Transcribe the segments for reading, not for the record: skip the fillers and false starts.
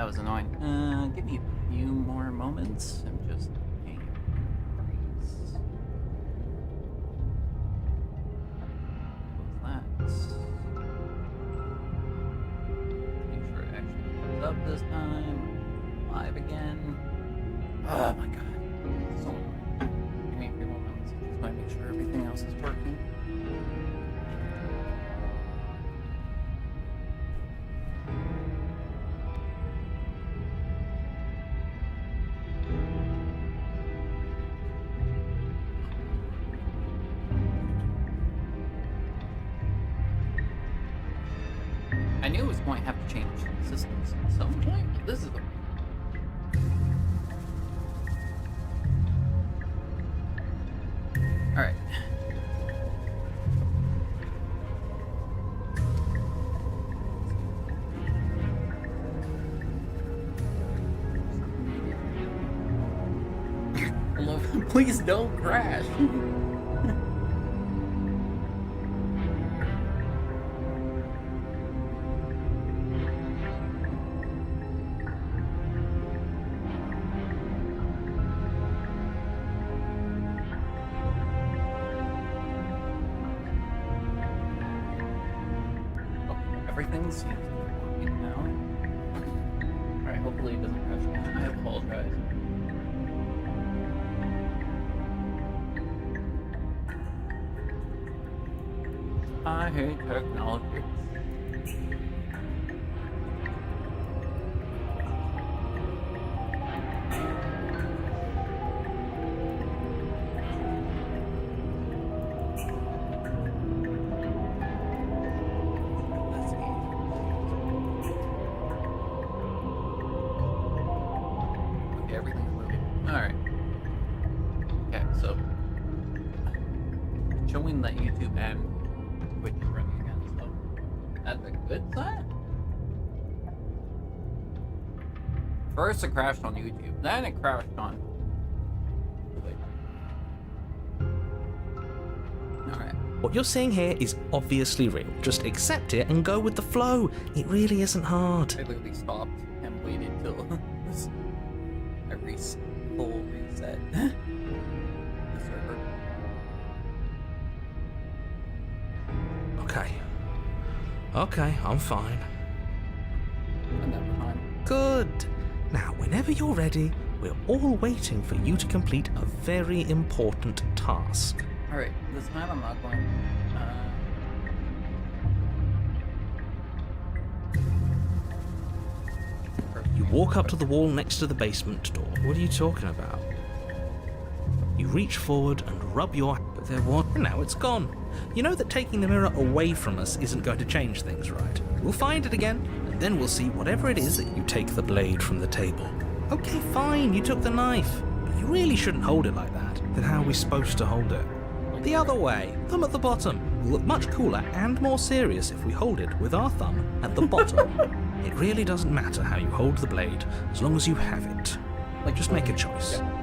that was annoying. Give me a few more moments. I'm just paying freeze. Close that. Make sure it actually comes up this time. Live again. Oh my god. So annoying. Give me a few more moments. I just want to make sure everything else is working. I knew it was going to have to change systems at some point, but this is the Alright. Please don't crash. Everything seems to be working now. Alright, hopefully it doesn't crash again. I apologize. I hate technology. Everything's moving. Alright. Okay, so showing that YouTube and Twitch is running again, so that's a good sign. First it crashed on YouTube, then it crashed on Twitch. Alright. What you're seeing here is obviously real. Just accept it and go with the flow. It really isn't hard. I literally stopped and waited till a full reset the server. Okay, I'm fine. And then we're fine. Good. Now, whenever you're ready, we're all waiting for you to complete a very important task. Alright, this time I'm not going. You walk up to the wall next to the basement door. What are you talking about? You reach forward and rub your... But there was... And now it's gone. You know that taking the mirror away from us isn't going to change things, right? We'll find it again, and then we'll see whatever it is that you take the blade from the table. Okay, fine, you took the knife. But you really shouldn't hold it like that. Then how are we supposed to hold it? The other way. Thumb at the bottom. We'll look much cooler and more serious if we hold it with our thumb at the bottom. It really doesn't matter how you hold the blade, as long as you have it. Like, just make a choice. Yeah.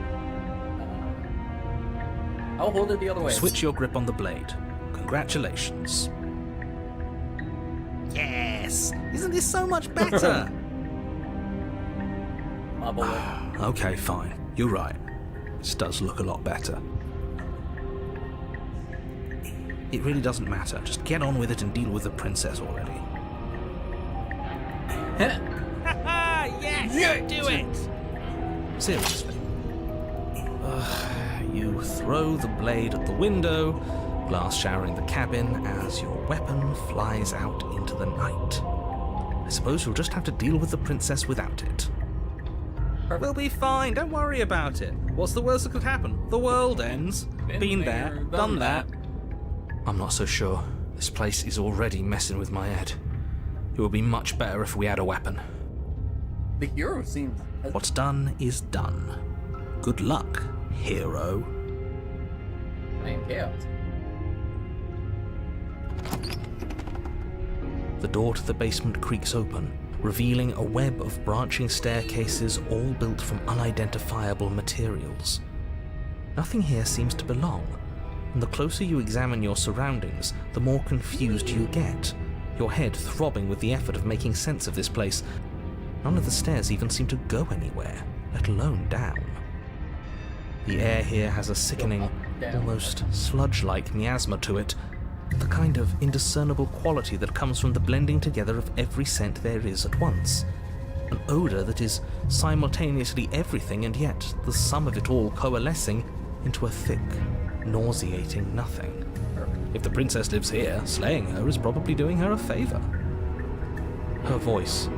I'll hold it the other way. Switch your grip on the blade. Congratulations. Yes! Isn't this so much better? My boy. Okay, fine. You're right. This does look a lot better. It really doesn't matter. Just get on with it and deal with the princess already. Yes! Do it! Seriously. You throw the blade at the window, glass showering the cabin as your weapon flies out into the night. I suppose you'll just have to deal with the princess without it. We'll be fine, don't worry about it. What's the worst that could happen? The world ends. Been there, done that. I'm not so sure. This place is already messing with my head. It would be much better if we had a weapon. The hero seems... What's done is done. Good luck, hero. I am chaos. The door to the basement creaks open, revealing a web of branching staircases all built from unidentifiable materials. Nothing here seems to belong, and the closer you examine your surroundings, the more confused you get, your head throbbing with the effort of making sense of this place. None of the stairs even seem to go anywhere, let alone down. The air here has a sickening, almost sludge-like miasma to it, the kind of indiscernible quality that comes from the blending together of every scent there is at once. An odour that is simultaneously everything and yet the sum of it all coalescing into a thick, nauseating nothing. If the princess lives here, slaying her is probably doing her a favour. Her voice,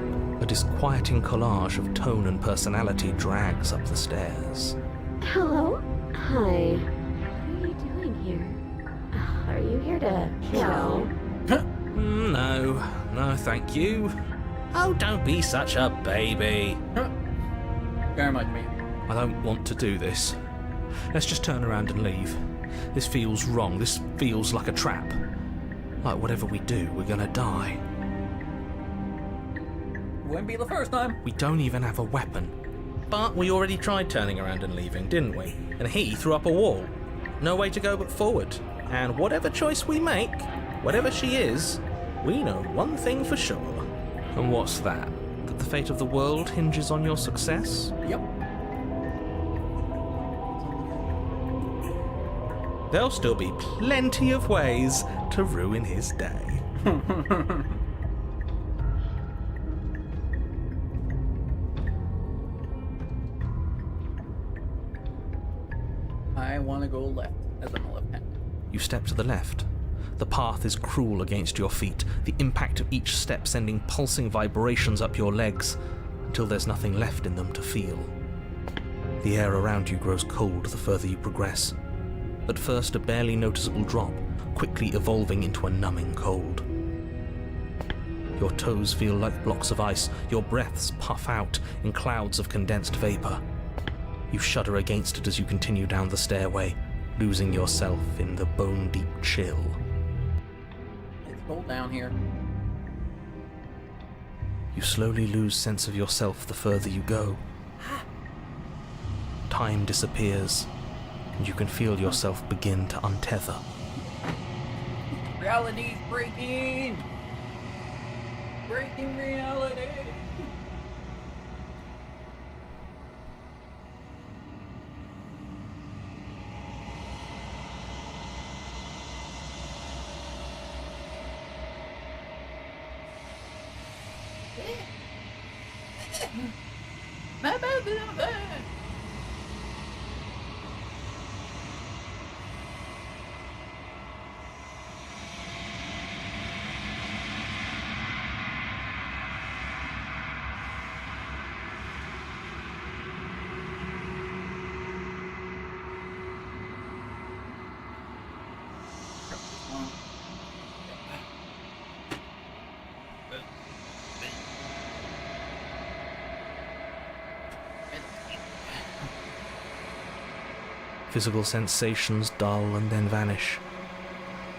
a disquieting collage of tone and personality, drags up the stairs. Hello? Hi. What are you doing here? Are you here to kill? No, thank you. Oh, don't be such a baby. Very much me. I don't want to do this. Let's just turn around and leave. This feels wrong. This feels like a trap. Like whatever we do, we're gonna die. Wouldn't be the first time. We don't even have a weapon. But we already tried turning around and leaving, didn't we? And he threw up a wall. No way to go but forward. And whatever choice we make, whatever she is, we know one thing for sure. And what's that? That the fate of the world hinges on your success? Yep. There'll still be plenty of ways to ruin his day. I want to go left, as I'm a left-handed. You step to the left. The path is cruel against your feet, the impact of each step sending pulsing vibrations up your legs, until there's nothing left in them to feel. The air around you grows cold the further you progress. At first a barely noticeable drop, quickly evolving into a numbing cold. Your toes feel like blocks of ice, your breaths puff out in clouds of condensed vapor. You shudder against it as you continue down the stairway, losing yourself in the bone-deep chill. It's cold down here. You slowly lose sense of yourself the further you go. Time disappears, and you can feel yourself begin to untether. Reality's breaking! Breaking reality! Physical sensations dull and then vanish,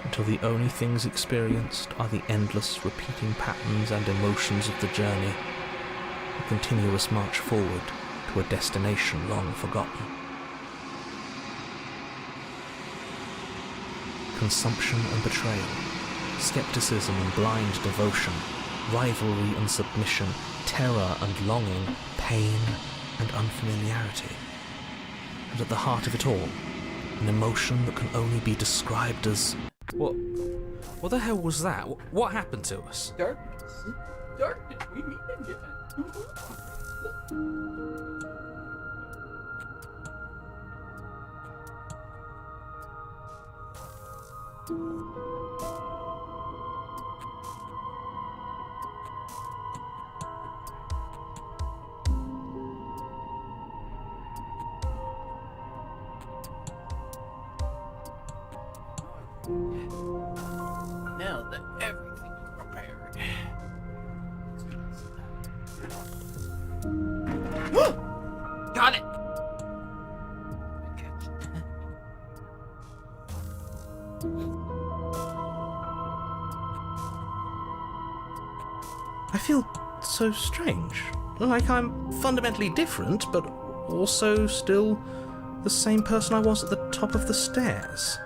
until the only things experienced are the endless repeating patterns and emotions of the journey, a continuous march forward to a destination long forgotten. Consumption and betrayal, skepticism and blind devotion, rivalry and submission, terror and longing, pain and unfamiliarity. And at the heart of it all, an emotion that can only be described as... What the hell was that? What happened to us? Darkness. Darkness. We meet again. Now that everything's prepared. Got it! I feel so strange. Like I'm fundamentally different, but also still the same person I was at the top of the stairs.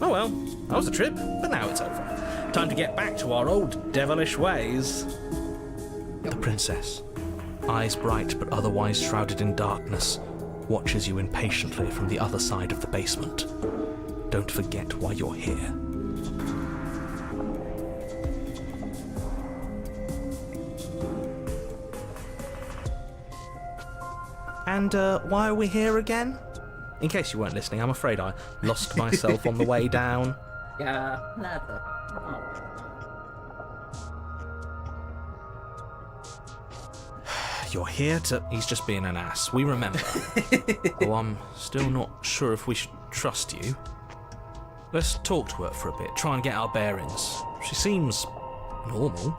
Oh well, that was a trip, but now it's over. Time to get back to our old devilish ways. The princess, eyes bright but otherwise shrouded in darkness, watches you impatiently from the other side of the basement. Don't forget why you're here. And why are we here again? In case you weren't listening, I'm afraid I lost myself on the way down. Yeah, nada. Oh. You're here to... He's just being an ass. We remember. Though I'm still not sure if we should trust you. Let's talk to her for a bit, try and get our bearings. She seems... normal.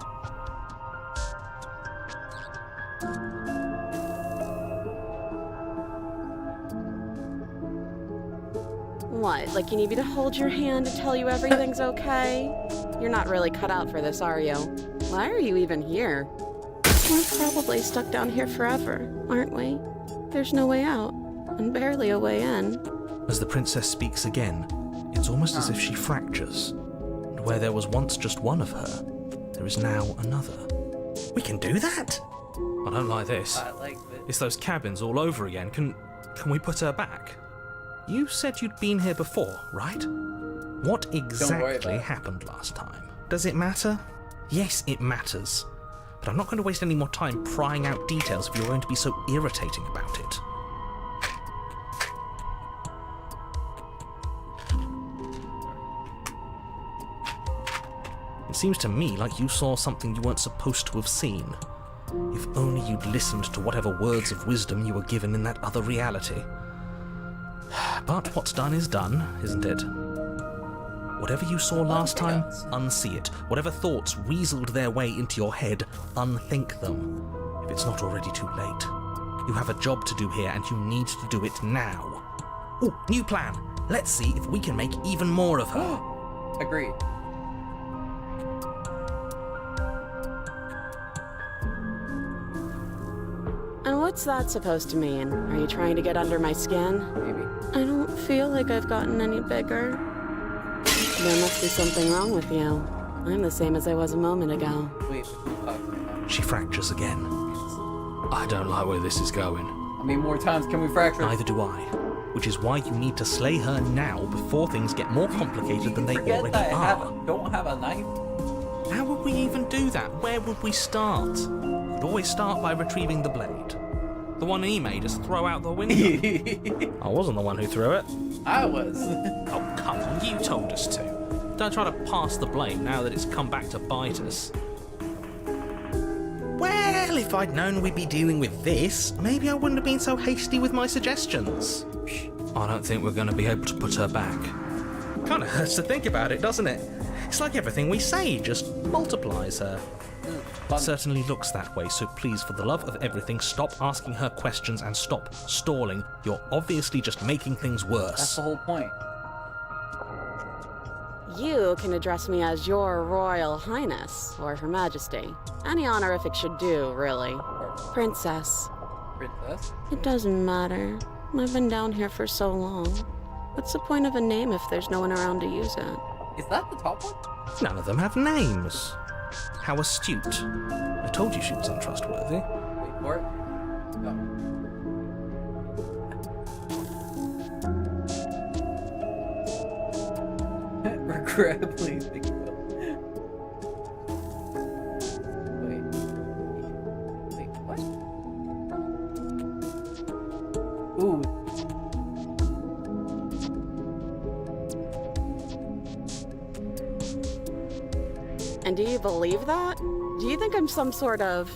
What, like you need me to hold your hand to tell you everything's okay? You're not really cut out for this, are you? Why are you even here? We're probably stuck down here forever, aren't we? There's no way out, and barely a way in. As the princess speaks again, it's almost as if she fractures. And where there was once just one of her, there is now another. We can do that? I don't like this. I like this. It's those cabins all over again. Can we put her back? You said you'd been here before, right? What exactly happened last time? Does it matter? Yes, it matters. But I'm not going to waste any more time prying out details if you're going to be so irritating about it. It seems to me like you saw something you weren't supposed to have seen. If only you'd listened to whatever words of wisdom you were given in that other reality. But what's done is done, isn't it? Whatever you saw last time, unsee it. Whatever thoughts weaseled their way into your head, unthink them. If it's not already too late. You have a job to do here, and you need to do it now. Ooh, new plan. Let's see if we can make even more of her. Agreed. And what's that supposed to mean? Are you trying to get under my skin? Maybe. I don't feel like I've gotten any bigger. There must be something wrong with you. I'm the same as I was a moment ago. Wait, we'll talk about She fractures again. I don't like where this is going. How many more times can we fracture? Neither do I. Which is why you need to slay her now before things get more complicated than they Forget already that I are. don't have a knife. How would we even do that? Where would we start? We'd always start by retrieving the blade. The one he made us throw out the window. I wasn't the one who threw it. I was. Oh, come on, you told us to. Don't try to pass the blame now that it's come back to bite us. Well, if I'd known we'd be dealing with this, maybe I wouldn't have been so hasty with my suggestions. I don't think we're going to be able to put her back. Kind of hurts to think about it, doesn't it? It's like everything we say just multiplies her. It certainly looks that way, so please, for the love of everything, stop asking her questions and stop stalling. You're obviously just making things That's worse. the whole point. You can address me as Your Royal Highness, or Her Majesty. Any honorific should do, really. Princess. Princess? It doesn't matter. I've been down here for so long. What's the point of a name if there's no one around to use it? Is that the top one? None of them have names. How astute. I told you she was untrustworthy. Wait for it. Oh. Regrettably think about. Wait, what? Ooh. And do you believe that? Do you think I'm some sort of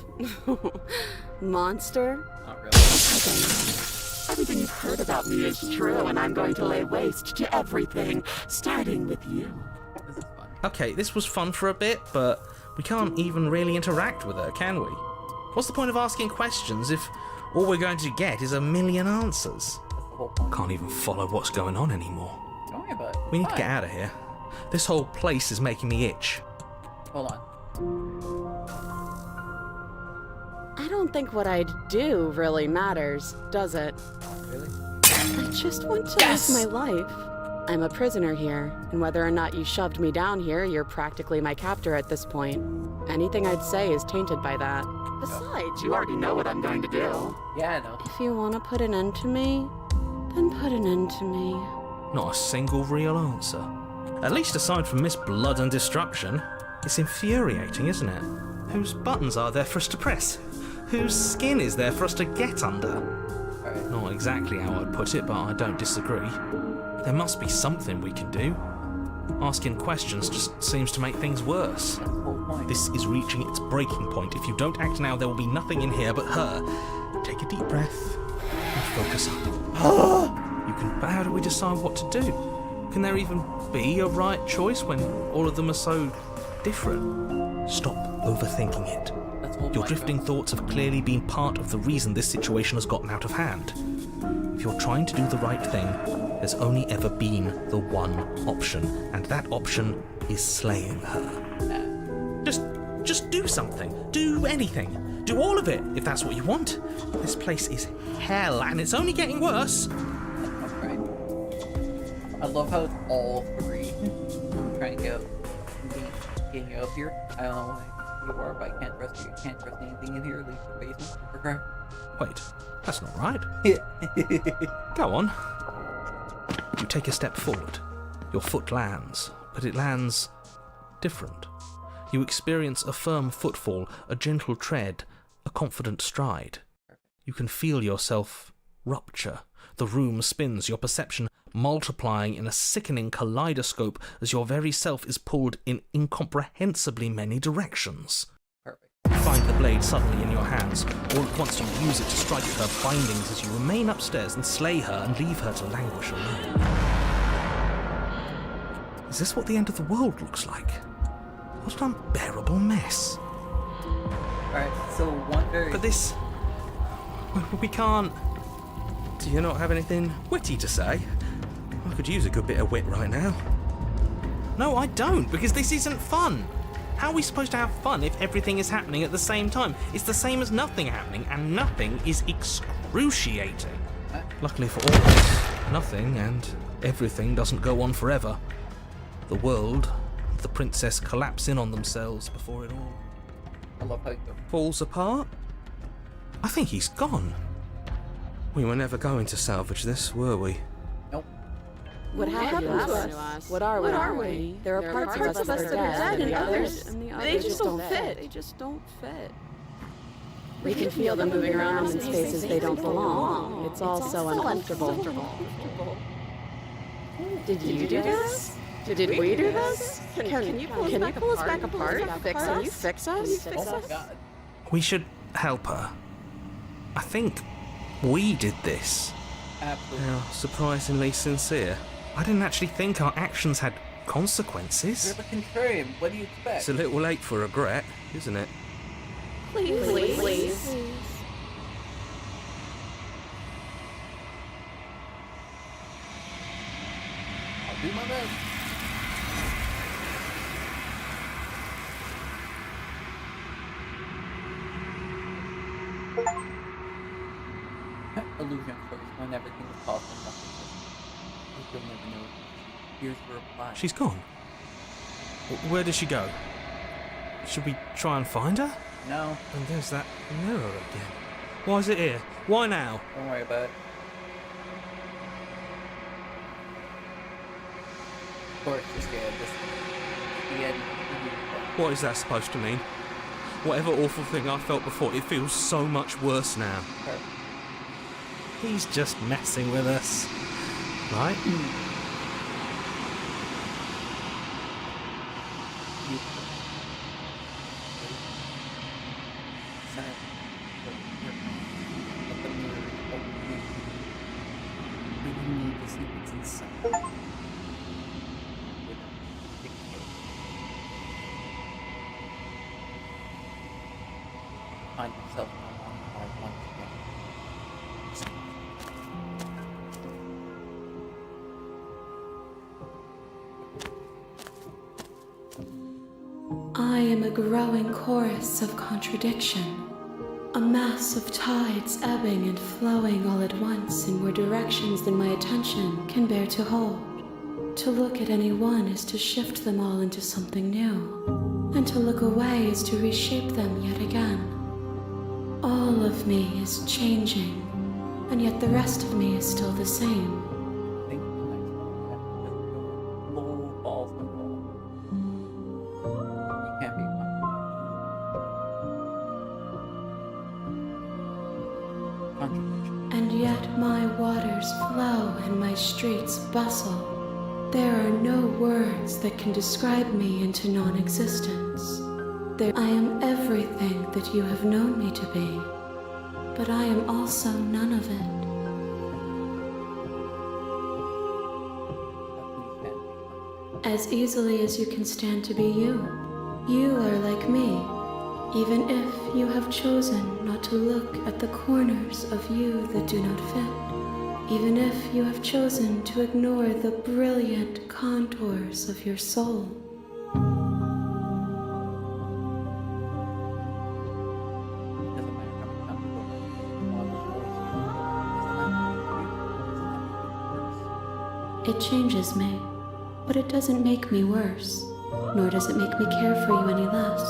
monster? Not really. Everything you've heard about me is true, and I'm going to lay waste to everything, starting with you. This is fun. Okay, this was fun for a bit, but we can't even really interact with her, can we? What's the point of asking questions if all we're going to get is a million answers? That's the whole point. Can't even follow what's going on anymore. Don't worry about it. We need to Fine. get out of here. This whole place is making me itch. Hold on. I don't think what I'd do really matters, does it? Really? I just want to Yes! live my life. I'm a prisoner here, and whether or not you shoved me down here, you're practically my captor at this point. Anything I'd say is tainted by that. Besides, you already know what I'm going to do. Yeah, I know. If you want to put an end to me, then put an end to me. Not a single real answer. At least aside from Miss Blood and Destruction. It's infuriating, isn't it? Whose buttons are there for us to press? Whose skin is there for us to get under? Alright. Not exactly how I'd put it, but I don't disagree. There must be something we can do. Asking questions just seems to make things worse. That's the whole point. This is reaching its breaking point. If you don't act now, there will be nothing in here but her. Take a deep breath and focus up. You can. But how do we decide what to do? Can there even be a right choice when all of them are so different? Stop overthinking it. That's the whole Your point, drifting bro. thoughts have clearly been part of the reason this situation has gotten out of hand. If you're trying to do the right thing, there's only ever been the one option, and that option is slaying her. Just do something. Do anything. Do all of it, if that's what you want. This place is hell, and it's only getting worse. Right. I love how it's all three. I'm trying to get you up here. I don't know why you are, but I can't trust you. I can't trust anything in here, at least the basement. For crap. Wait, that's not right. Go on. You take a step forward. Your foot lands, but it lands different. You experience a firm footfall, a gentle tread, a confident stride. You can feel yourself rupture. The room spins, your perception multiplying in a sickening kaleidoscope as your very self is pulled in incomprehensibly many directions. Perfect. You find the blade suddenly in your hands. All at once you use it to strike at her bindings as you remain upstairs and slay her and leave her to languish alone. Is this what the end of the world looks like? What an unbearable mess. Alright, so one very... But this... We can't... Do you not have anything witty to say? I could use a good bit of wit right now. No, I don't, because this isn't fun. How are we supposed to have fun if everything is happening at the same time? It's the same as nothing happening, and nothing is excruciating. Luckily for all of us, nothing and everything doesn't go on forever. The world and the princess collapse in on themselves before it all I love how you go. falls apart. I think he's gone. We were never going to salvage this, were we? Nope. What happened to us? What are we? There are parts of us that are dead, and the others they just don't fit. They just don't fit. We can feel them moving around in spaces they don't belong. It's all so uncomfortable. Did you do this? Did we do this? Can you pull us back apart? Can you fix us? Oh my god. We should help her. I think we did this. Absolutely. How surprisingly sincere. I didn't actually think our actions had You're consequences. the contrarian. What do you expect? It's a little late for regret, isn't it? Please. I'll do my best. Illusion first, when everything was possible, nothing was. You'll never know. Here's the reply. She's gone. Where did she go? Should we try and find her? No, And there's that mirror again. Why is it here? Why now? don't worry about it. Of course, you're scared. This is the end. What is that supposed to mean? Whatever awful thing I felt before, it feels so much worse now. Perfect. He's just messing with us. Right? Find yourself once again. I am a growing chorus of contradiction, a mass of tides ebbing and flowing all at once in more directions than my attention can bear to hold. To look at any one is to shift them all into something new, and to look away is to reshape them yet again. All of me is changing, and yet the rest of me is still the same. I think the next one we have to just go full balls control. You can't be contradiction. And yet my waters flow and my streets bustle. There are no words that can describe me into non-existence. I am everything that you have known me to be, but I am also none of it. As easily as you can stand to be you. You are like me, even if you have chosen not to look at the corners of you that do not fit. Even if you have chosen to ignore the brilliant contours of your soul. It changes me, but it doesn't make me worse, nor does it make me care for you any less.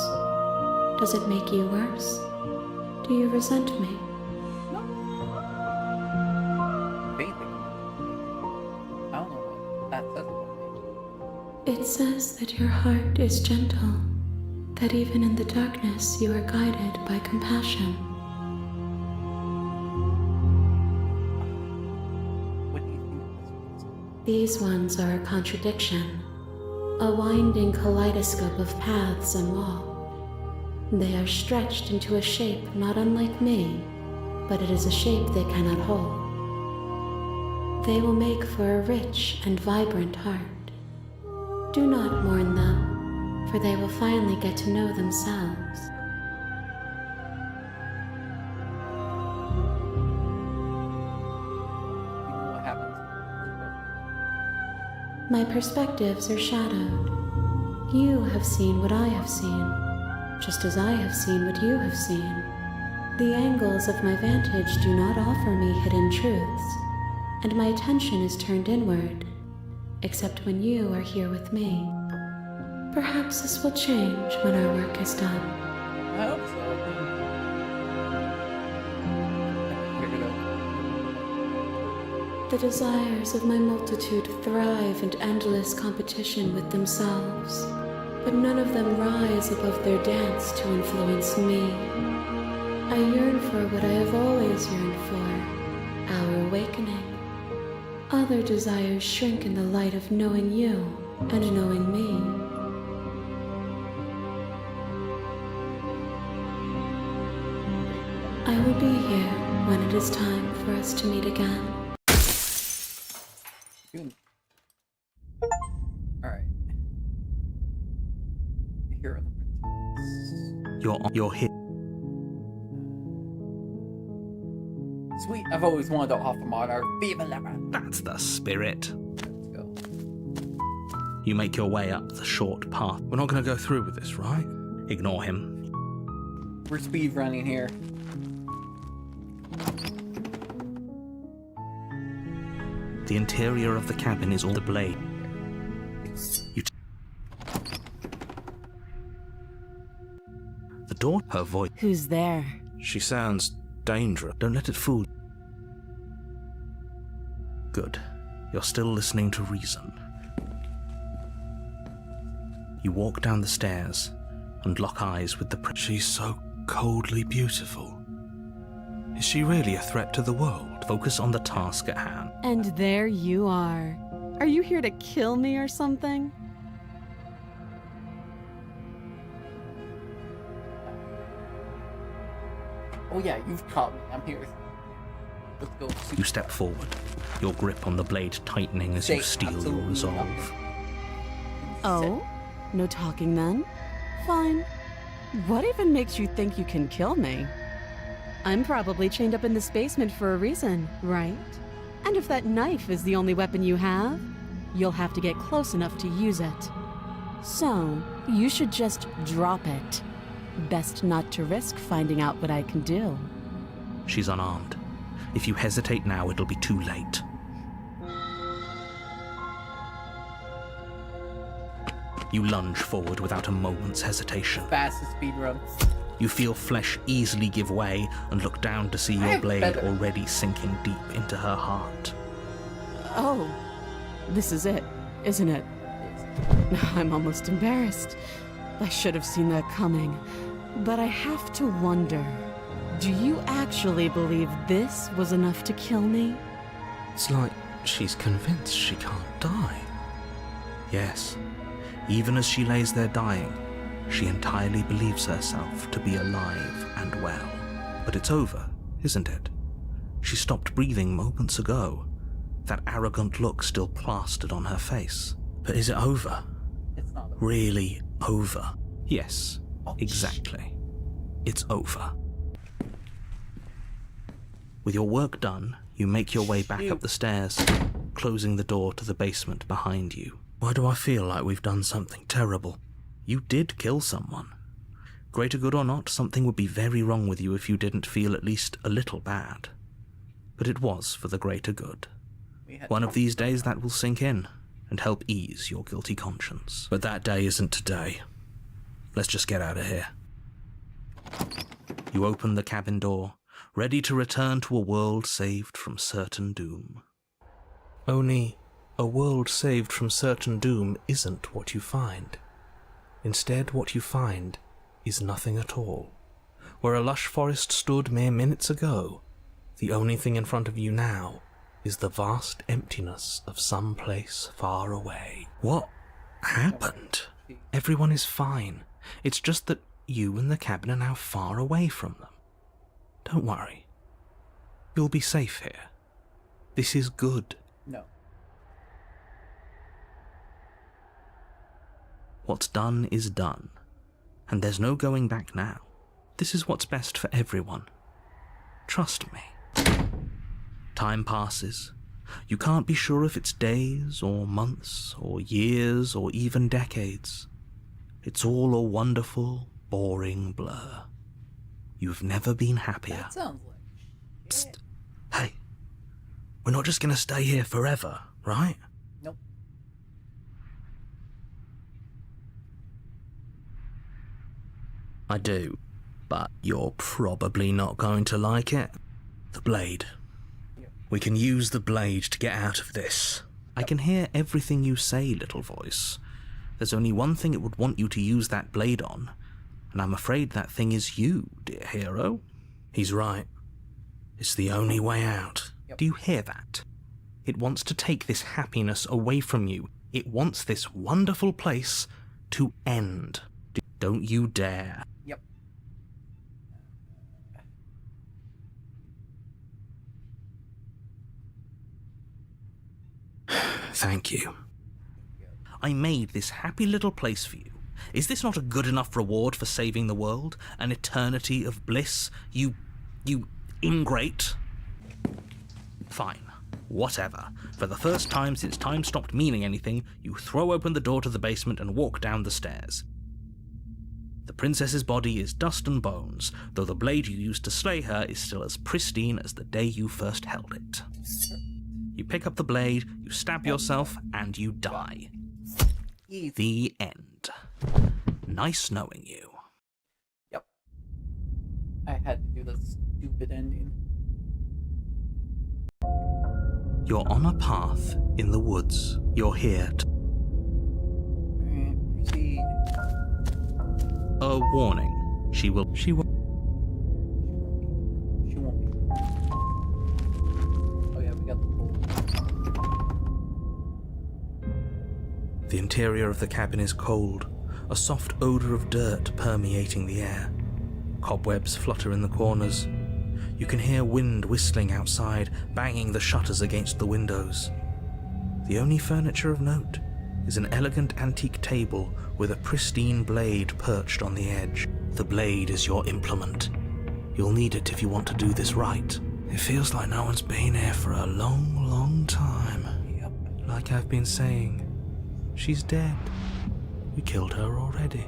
Does it make you worse? Do you resent me? It says that your heart is gentle, that even in the darkness you are guided by compassion. What do you think of this? These ones are a contradiction, a winding kaleidoscope of paths and wall. They are stretched into a shape not unlike me, but it is a shape they cannot hold. They will make for a rich and vibrant heart. Do not mourn them, for they will finally get to know themselves. You know what happens? My perspectives are shadowed. You have seen what I have seen, just as I have seen what you have seen. The angles of my vantage do not offer me hidden truths, and my attention is turned inward, except when you are here with me. Perhaps this will change when our work is done. I hope so. I figured it out. The desires of my multitude thrive in endless competition with themselves, but none of them rise above their dance to influence me. I yearn for what I have always yearned for, our awakening. Other desires shrink in the light of knowing you and knowing me. I will be here when it is time for us to meet again. Alright. Here are the principles. You're hit. Sweet, I've always wanted to offer Modar. Viva la Mara. That's the spirit. Let's go. You make your way up the short path. We're not going to go through with this, right? Ignore him. We're speed running here. The interior of the cabin is all the blade. The door, her voice. Who's there? She sounds dangerous. Don't let it fool you. Good. You're still listening to reason. You walk down the stairs and lock eyes with the She's so coldly beautiful. Is she really a threat to the world? Focus on the task at hand. And there you are. Are you here to kill me or something? Oh yeah, you've caught me. I'm here. Let's go. You step forward, your grip on the blade tightening as you steel your absolutely resolve. Oh? No talking then? Fine. What even makes you think you can kill me? I'm probably chained up in this basement for a reason, right? And if that knife is the only weapon you have, you'll have to get close enough to use it. So, you should just drop it. Best not to risk finding out what I can do. She's unarmed. If you hesitate now, it'll be too late. You lunge forward without a moment's hesitation. Fastest speed run. You feel flesh easily give way and look down to see I your have blade better. already sinking deep into her heart. Oh, this is it, isn't it? I'm almost embarrassed. I should have seen that coming. But I have to wonder, do you actually believe this was enough to kill me? It's like she's convinced she can't die. Yes, even as she lays there dying, she entirely believes herself to be alive and well. But it's over, isn't it? She stopped breathing moments ago, that arrogant look still plastered on her face. But is it over? It's not. Really over? Yes, Oh, exactly. It's over. With your work done, you make your way back up the stairs, closing the door to the basement behind you. Why do I feel like we've done something terrible? You did kill someone. Greater good or not, something would be very wrong with you if you didn't feel at least a little bad. But it was for the greater good. We had One of these days that will sink in and help ease your guilty conscience. But that day isn't today. Let's just get out of here. You open the cabin door, ready to return to a world saved from certain doom. Only, a world saved from certain doom isn't what you find. Instead, what you find is nothing at all. Where a lush forest stood mere minutes ago, the only thing in front of you now is the vast emptiness of some place far away. What happened? Everyone is fine. It's just that you and the cabin are now far away from them. Don't worry. You'll be safe here. This is good. No. What's done is done, and there's no going back now. This is what's best for everyone. Trust me. Time passes. You can't be sure if it's days, or months, or years, or even decades. It's all a wonderful, boring blur. You've never been happier. That sounds like. Psst. Hey, we're not just gonna stay here forever, right? Nope. I do, but you're probably not going to like it. The blade. Yep. We can use the blade to get out of this. I can hear everything you say, little voice. There's only one thing it would want you to use that blade on, and I'm afraid that thing is you, dear hero. He's right. It's the only way out. Yep. Do you hear that? It wants to take this happiness away from you. It wants this wonderful place to end. Don't you dare. Yep. Thank you. I made this happy little place for you. Is this not a good enough reward for saving the world? An eternity of bliss? You ingrate? Fine. Whatever. For the first time since time stopped meaning anything, you throw open the door to the basement and walk down the stairs. The princess's body is dust and bones, though the blade you used to slay her is still as pristine as the day you first held it. You pick up the blade, you stab yourself, and you die. Easy. The end. Nice knowing you. Yep. I had to do this stupid ending. You're on a path in the woods. You're here to... Alright, proceed. A warning. She will... She won't be. Oh yeah, we got the pole. The interior of the cabin is cold, a soft odor of dirt permeating the air. Cobwebs flutter in the corners. You can hear wind whistling outside, banging the shutters against the windows. The only furniture of note is an elegant antique table with a pristine blade perched on the edge. The blade is your implement. You'll need it if you want to do this right. It feels like no one's been here for a long, long time. Yep. Like I've been saying, she's dead. We killed her already.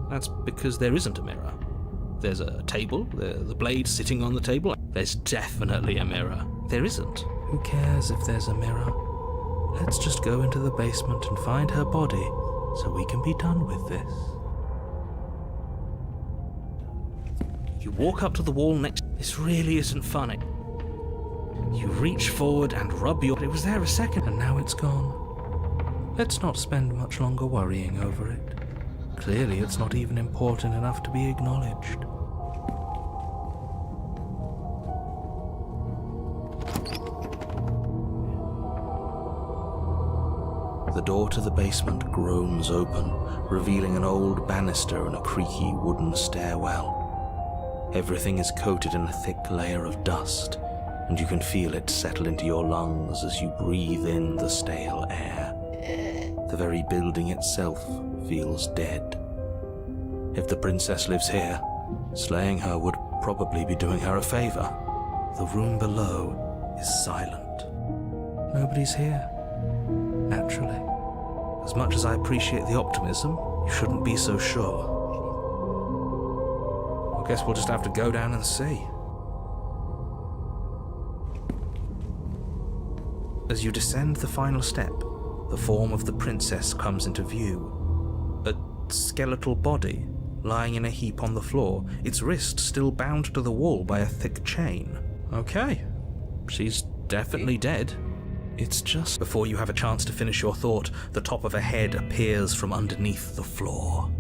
That's because there isn't a mirror. There's a table, the blade sitting on the table. There's definitely a mirror. There isn't. Who cares if there's a mirror? Let's just go into the basement and find her body so we can be done with this. You walk up to the wall next. This really isn't funny. You reach forward and rub your. It was there a second, and now it's gone. Let's not spend much longer worrying over it. Clearly, it's not even important enough to be acknowledged. The door to the basement groans open, revealing an old banister and a creaky wooden stairwell. Everything is coated in a thick layer of dust, and you can feel it settle into your lungs as you breathe in the stale air. The very building itself feels dead. If the princess lives here, slaying her would probably be doing her a favor. The room below is silent. Nobody's here. Naturally. As much as I appreciate the optimism, you shouldn't be so sure. I guess we'll just have to go down and see. As you descend the final step, the form of the princess comes into view. A skeletal body lying in a heap on the floor, its wrist still bound to the wall by a thick chain. Okay, she's definitely dead. It's just before you have a chance to finish your thought, the top of a head appears from underneath the floor.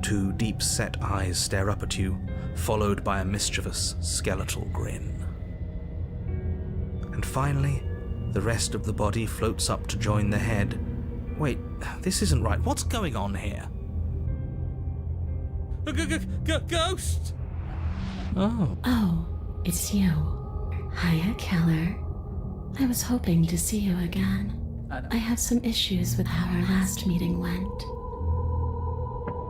Two deep-set eyes stare up at you, followed by a mischievous skeletal grin. And finally, the rest of the body floats up to join the head. Wait, this isn't right. What's going on here? Ghost! Oh. Oh, it's you. Hiya, Keller. I was hoping to see you again. I have some issues with how our last meeting went.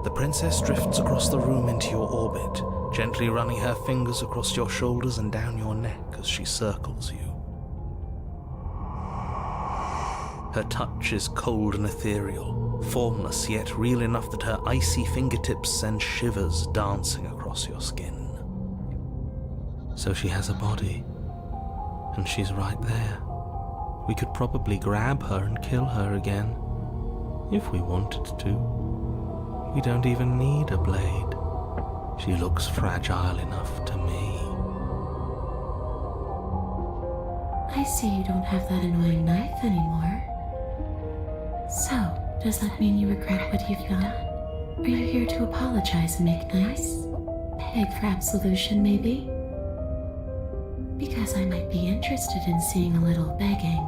The princess drifts across the room into your orbit, gently running her fingers across your shoulders and down your neck as she circles you. Her touch is cold and ethereal, formless yet real enough that her icy fingertips send shivers dancing across your skin. So she has a body, and she's right there. We could probably grab her and kill her again, if we wanted to. We don't even need a blade. She looks fragile enough to me. I see you don't have that annoying knife anymore. So, does that mean you regret what you've done? Are you here to apologize and make nice? Beg for absolution, maybe? Because I might be interested in seeing a little begging.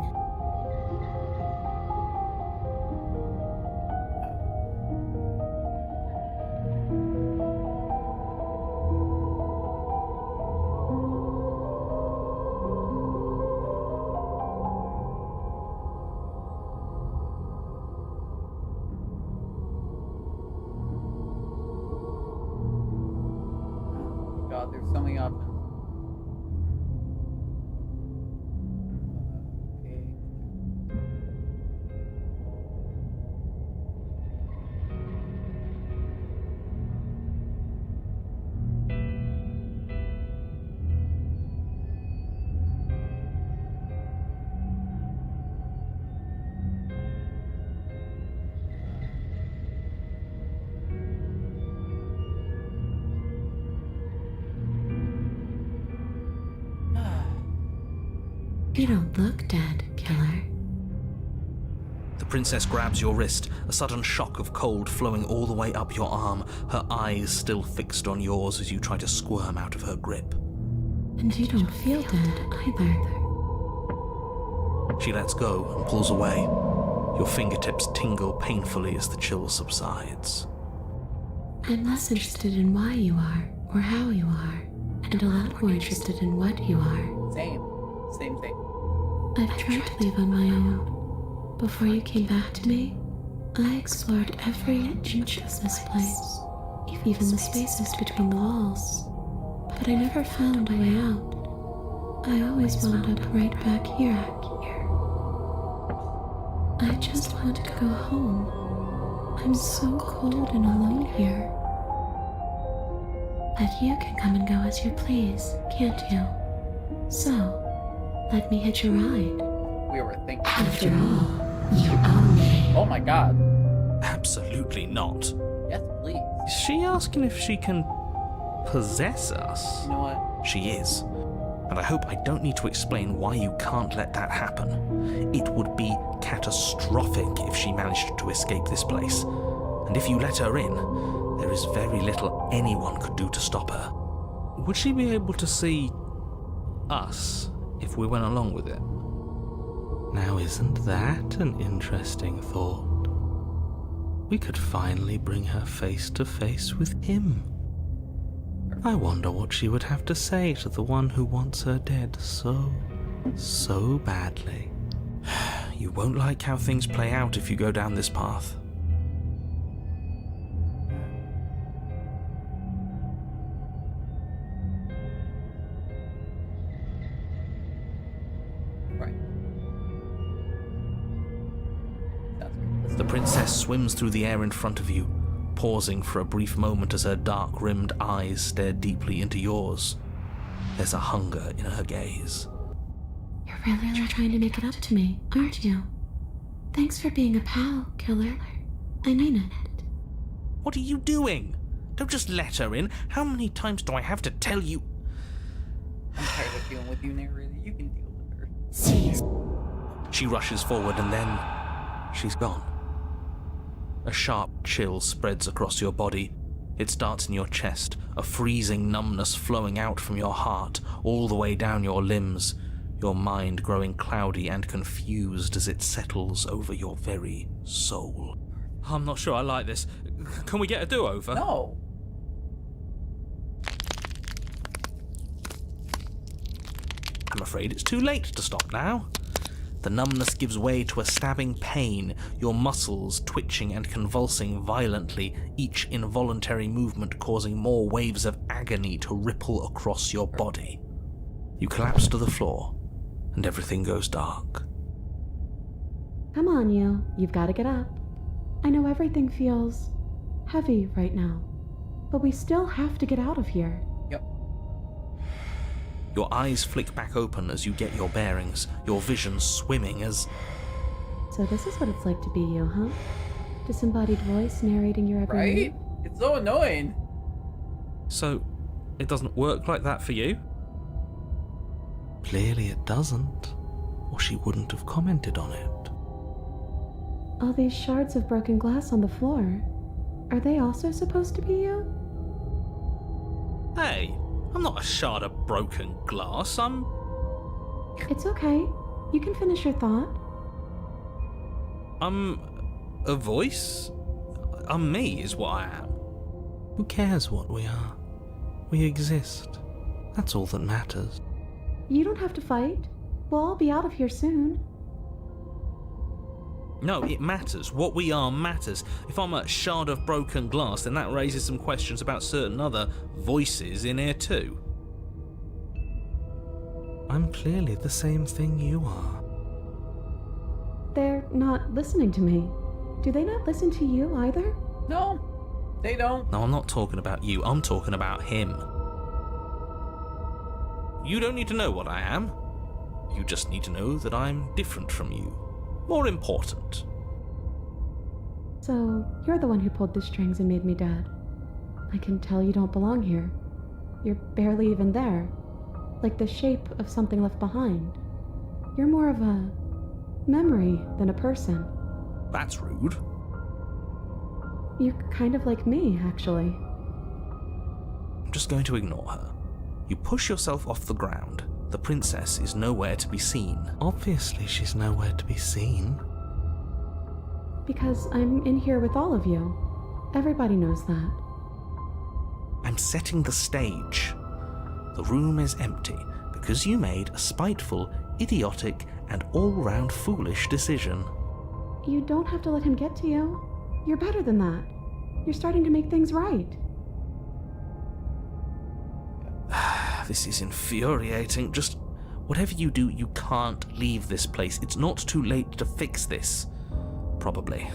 God, there's so many options. Okay. You don't look dead, Killer. The princess grabs your wrist, a sudden shock of cold flowing all the way up your arm, her eyes still fixed on yours as you try to squirm out of her grip. And you don't feel dead either. She lets go and pulls away. Your fingertips tingle painfully as the chill subsides. I'm less interested in why you are, or how you are, and a lot more interested in what you are. Same thing. I've tried to leave on my own. Before you came back to me, I explored every inch of this place, even the spaces between the walls. But I never found a way out. I always wound up right back here. I just want to go home. I'm so cold and alone here. But you can come and go as you please, can't you? So, let me hitch a ride. We were thinking. After all, You own me. Oh my god. Absolutely not. Yes, please. Is she asking if she can possess us? You know what? She is. And I hope I don't need to explain why you can't let that happen. It would be catastrophic if she managed to escape this place. And if you let her in, there is very little anyone could do to stop her. Would she be able to see us if we went along with it? Now, isn't that an interesting thought? We could finally bring her face to face with him. I wonder what she would have to say to the one who wants her dead so badly. You won't like how things play out if you go down this path. Right. The princess swims through the air in front of you, pausing for a brief moment as her dark-rimmed eyes stare deeply into yours. There's a hunger in her gaze. You're really trying to make it up to me, aren't you? Thanks for being a pal, killer. I mean it. What are you doing? Don't just let her in. How many times do I have to tell you? I'm tired of dealing with you, narrator. You can deal with her. See, She rushes forward and then she's gone. A sharp chill spreads across your body. It starts in your chest, a freezing numbness flowing out from your heart, all the way down your limbs, your mind growing cloudy and confused as it settles over your very soul. I'm not sure I like this. Can we get a do-over? No. I'm afraid it's too late to stop now. The numbness gives way to a stabbing pain, your muscles twitching and convulsing violently, each involuntary movement causing more waves of agony to ripple across your body. You collapse to the floor, and everything goes dark. come on, you. You've got to get up. I know everything feels heavy right now, but we still have to get out of here. Yep. Your eyes flick back open as you get your bearings, your vision swimming as... So this is what it's like to be you, huh? Disembodied voice narrating your every Right? move? It's so annoying. So, it doesn't work like that for you? Clearly it doesn't, or she wouldn't have commented on it. All these shards of broken glass on the floor. Are they also supposed to be you? Hey, I'm not a shard of broken glass, I'm... It's okay. You can finish your thought. I'm a voice? I'm me, is what I am. Who cares what we are? We exist. That's all that matters. You don't have to fight. We'll all be out of here soon. No, it matters. What we are matters. If I'm a shard of broken glass, then that raises some questions about certain other voices in here too. I'm clearly the same thing you are. They're not listening to me. Do they not listen to you either? No, they don't. No, I'm not talking about you. I'm talking about him. You don't need to know what I am. You just need to know that I'm different from you. More important. So, you're the one who pulled the strings and made me dead. I can tell you don't belong here. You're barely even there. Like the shape of something left behind. You're more of a memory than a person. That's rude. You're kind of like me, actually. I'm just going to ignore her. You push yourself off the ground. The princess is nowhere to be seen. Obviously, she's nowhere to be seen. Because I'm in here with all of you. Everybody knows that. I'm setting the stage. The room is empty because you made a spiteful, idiotic, and all-round foolish decision. You don't have to let him get to you. You're better than that. You're starting to make things right. This is infuriating. Just whatever you do, you can't leave this place. It's not too late to fix this. Probably.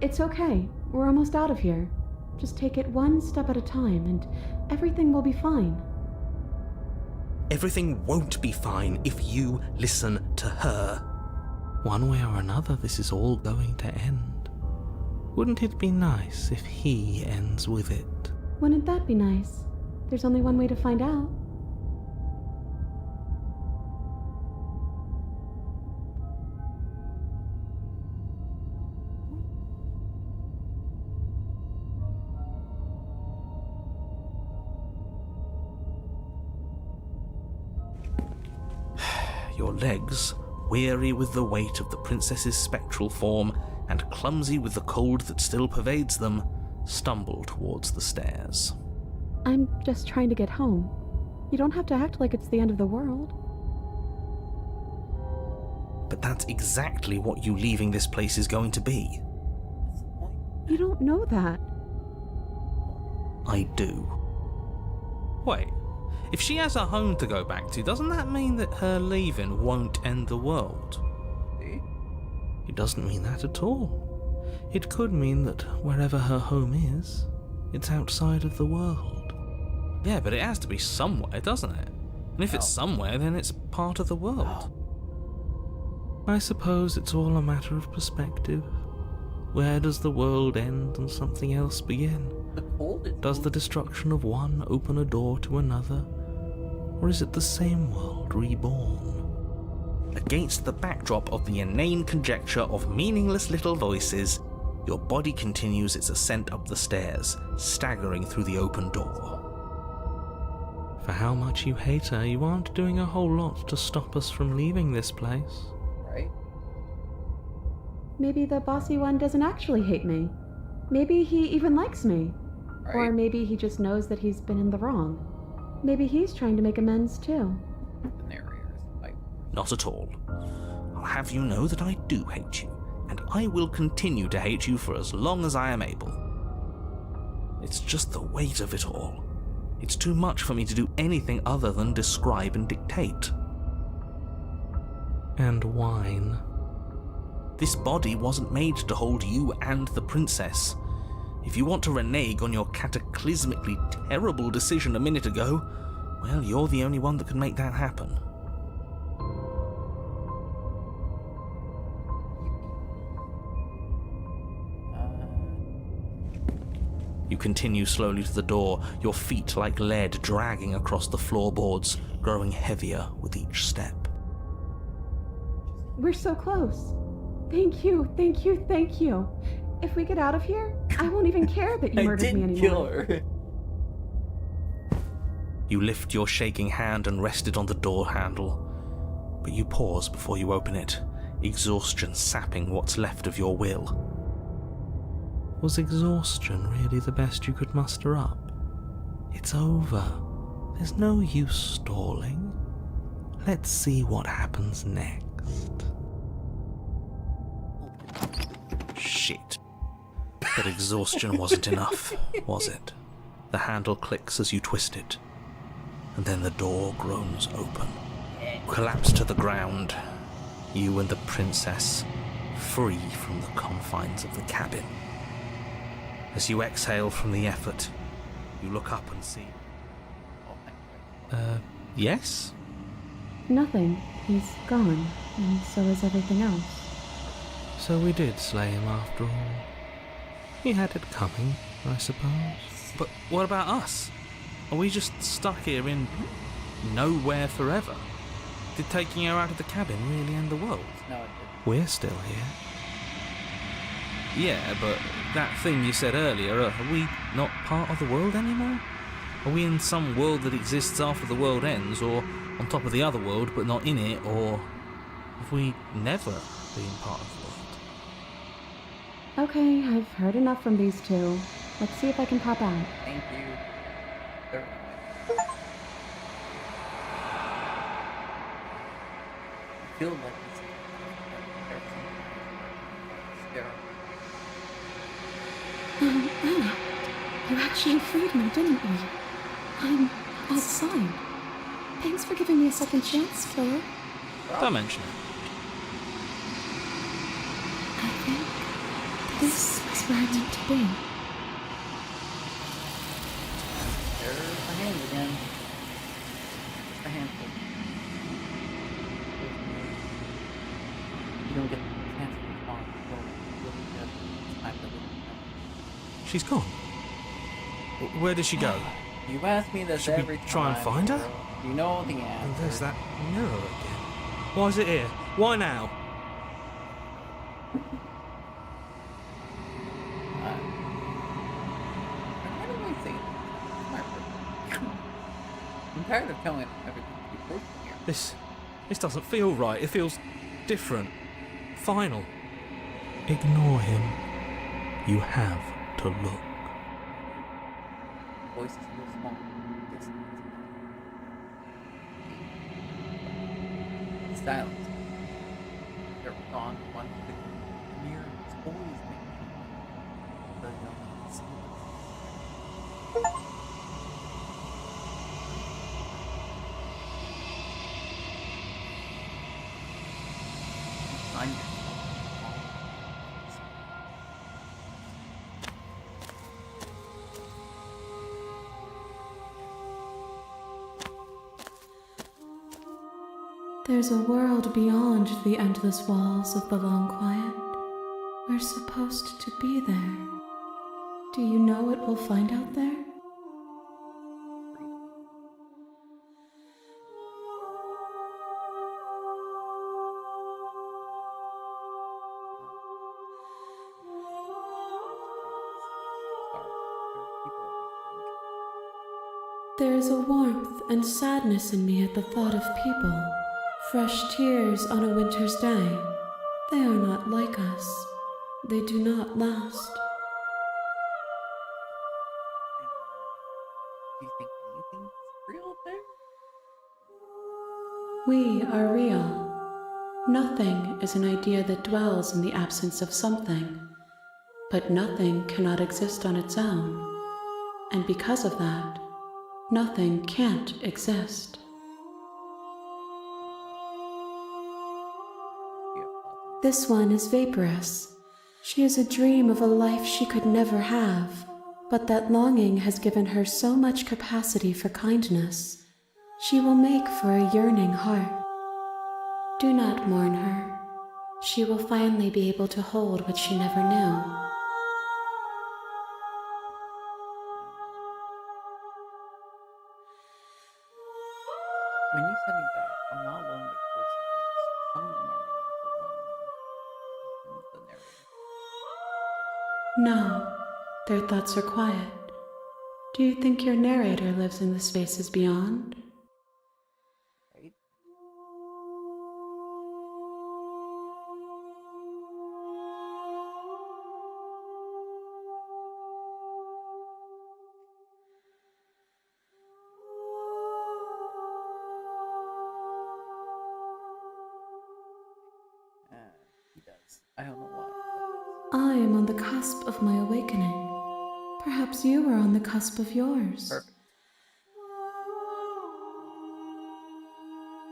It's okay. We're almost out of here. Just take it one step at a time and everything will be fine. Everything won't be fine if you listen to her. One way or another, this is all going to end. Wouldn't it be nice if he ends with it? Wouldn't that be nice? There's only one way to find out. Your legs, weary with the weight of the princess's spectral form and clumsy with the cold that still pervades them, stumble towards the stairs. I'm just trying to get home. You don't have to act like it's the end of the world. But that's exactly what you leaving this place is going to be. You don't know that. I do. Wait, if she has a home to go back to, doesn't that mean that her leaving won't end the world? See? It doesn't mean that at all. It could mean that wherever her home is, it's outside of the world. Yeah, but it has to be somewhere, doesn't it? And if it's somewhere, then it's part of the world. I suppose it's all a matter of perspective. Where does the world end and something else begin? The cold is Does the destruction of one open a door to another? Or is it the same world reborn? Against the backdrop of the inane conjecture of meaningless little voices, your body continues its ascent up the stairs, staggering through the open door. For how much you hate her, you aren't doing a whole lot to stop us from leaving this place. right. Maybe the bossy one doesn't actually hate me. Maybe he even likes me. Or Right. maybe he just knows that he's been in the wrong. Maybe he's trying to make amends too. The narrators. Like, Not at all. I'll have you know that I do hate you, and I will continue to hate you for as long as I am able. It's just the weight of it all. It's too much for me to do anything other than describe and dictate. And whine. This body wasn't made to hold you and the princess. If you want to renege on your cataclysmically terrible decision a minute ago, well, you're the only one that can make that happen. You continue slowly to the door, your feet like lead dragging across the floorboards, growing heavier with each step. We're so close. Thank you, thank you, thank you. If we get out of here, I won't even care that you I murdered me didn't anymore. kill her. You lift your shaking hand and rest it on the door handle, but you pause before you open it, exhaustion sapping what's left of your will. Was exhaustion really the best you could muster up? It's over. There's no use stalling. Let's see what happens next. Shit. But exhaustion wasn't enough, was it? The handle clicks as you twist it, and then the door groans open. Collapse to the ground, you and the princess, free from the confines of the cabin. As you exhale from the effort, you look up and see... yes? Nothing. He's gone, and so is everything else. So we did slay him after all. He had it coming, I suppose. But what about us? Are we just stuck here in nowhere forever? Did taking her out of the cabin really end the world? No, it We're still here. Yeah, but that thing you said earlier, are we not part of the world anymore? Are we in some world that exists after the world ends, or on top of the other world but not in it, or have we never been part of the world? Okay, I've heard enough from these two. Let's see if I can pop out. did. Thank you. Very much. I feel like this is You actually freed me, didn't you? I'm outside. Thanks for giving me a second chance, Claire. Don't mention it. I think this is where I meant to be. There's my hand again. just a handful. You don't get the chance to respond until really it's time to live. She's gone. Where did she go? You ask me this Should we every time. try and find her? bro. You know the And answer. there's that mirror again. Why is it here? Why now? How do I say this? My birthday. I'm tired of telling everything to be personal here. This doesn't feel right. It feels different. Final. Ignore him. You have to look. Voice is real small. Distance. Silence. They're gone one quick. The mirror is always making the no silence. Find yourself. There's a world beyond the endless walls of the long quiet. We're supposed to be there. Do you know what we'll find out there? There is a warmth and sadness in me at the thought of people. Fresh tears on a winter's day. They are not like us. They do not last. Do you think anything's real there? We are real. Nothing is an idea that dwells in the absence of something, but nothing cannot exist on its own. And because of that, nothing can't exist. This one is vaporous. She is a dream of a life she could never have, but that longing has given her so much capacity for kindness. She will make for a yearning heart. Do not mourn her. She will finally be able to hold what she never knew. When you send me back, I'm not alone with voices. Some of them are me, but one of them is the narrator. No, their thoughts are quiet. Do you think your narrator lives in the spaces beyond? Right? He does. I don't know why. I am on the cusp of my awakening. Perhaps you are on the cusp of yours. Perfect.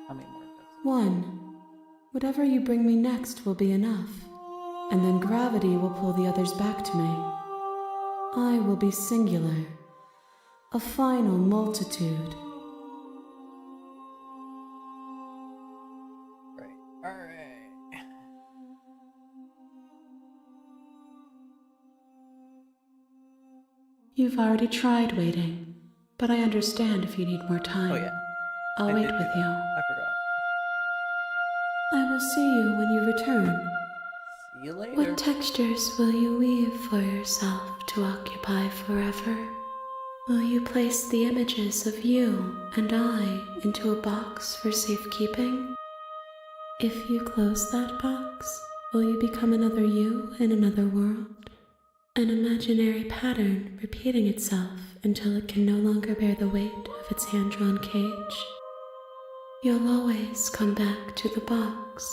How many more of those? 1. Whatever you bring me next will be enough, and then gravity will pull the others back to me. I will be singular, a final multitude. Right. Alright. You've already tried waiting, but I understand if you need more time. Oh yeah. I'll I wait did with do you. that. I forgot. I will see you when you return. See you later. What textures will you weave for yourself to occupy forever? Will you place the images of you and I into a box for safekeeping? If you close that box, will you become another you in another world? An imaginary pattern repeating itself until it can no longer bear the weight of its hand-drawn cage? You'll always come back to the box,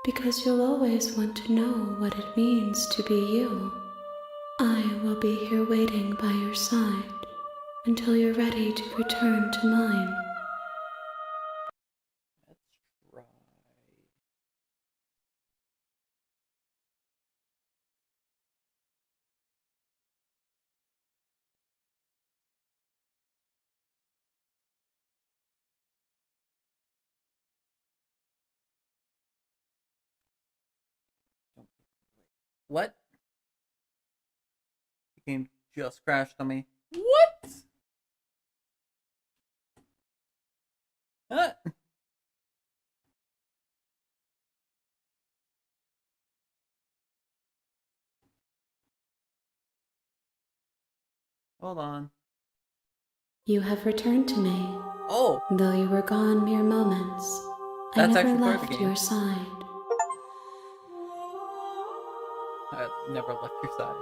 because you'll always want to know what it means to be you. I will be here waiting by your side until you're ready to return to mine. What? The game just crashed on me. What? Huh? Hold on. You have returned to me. Oh! Though you were gone mere moments, I That's never actually part of left the game. your side. I never left your side.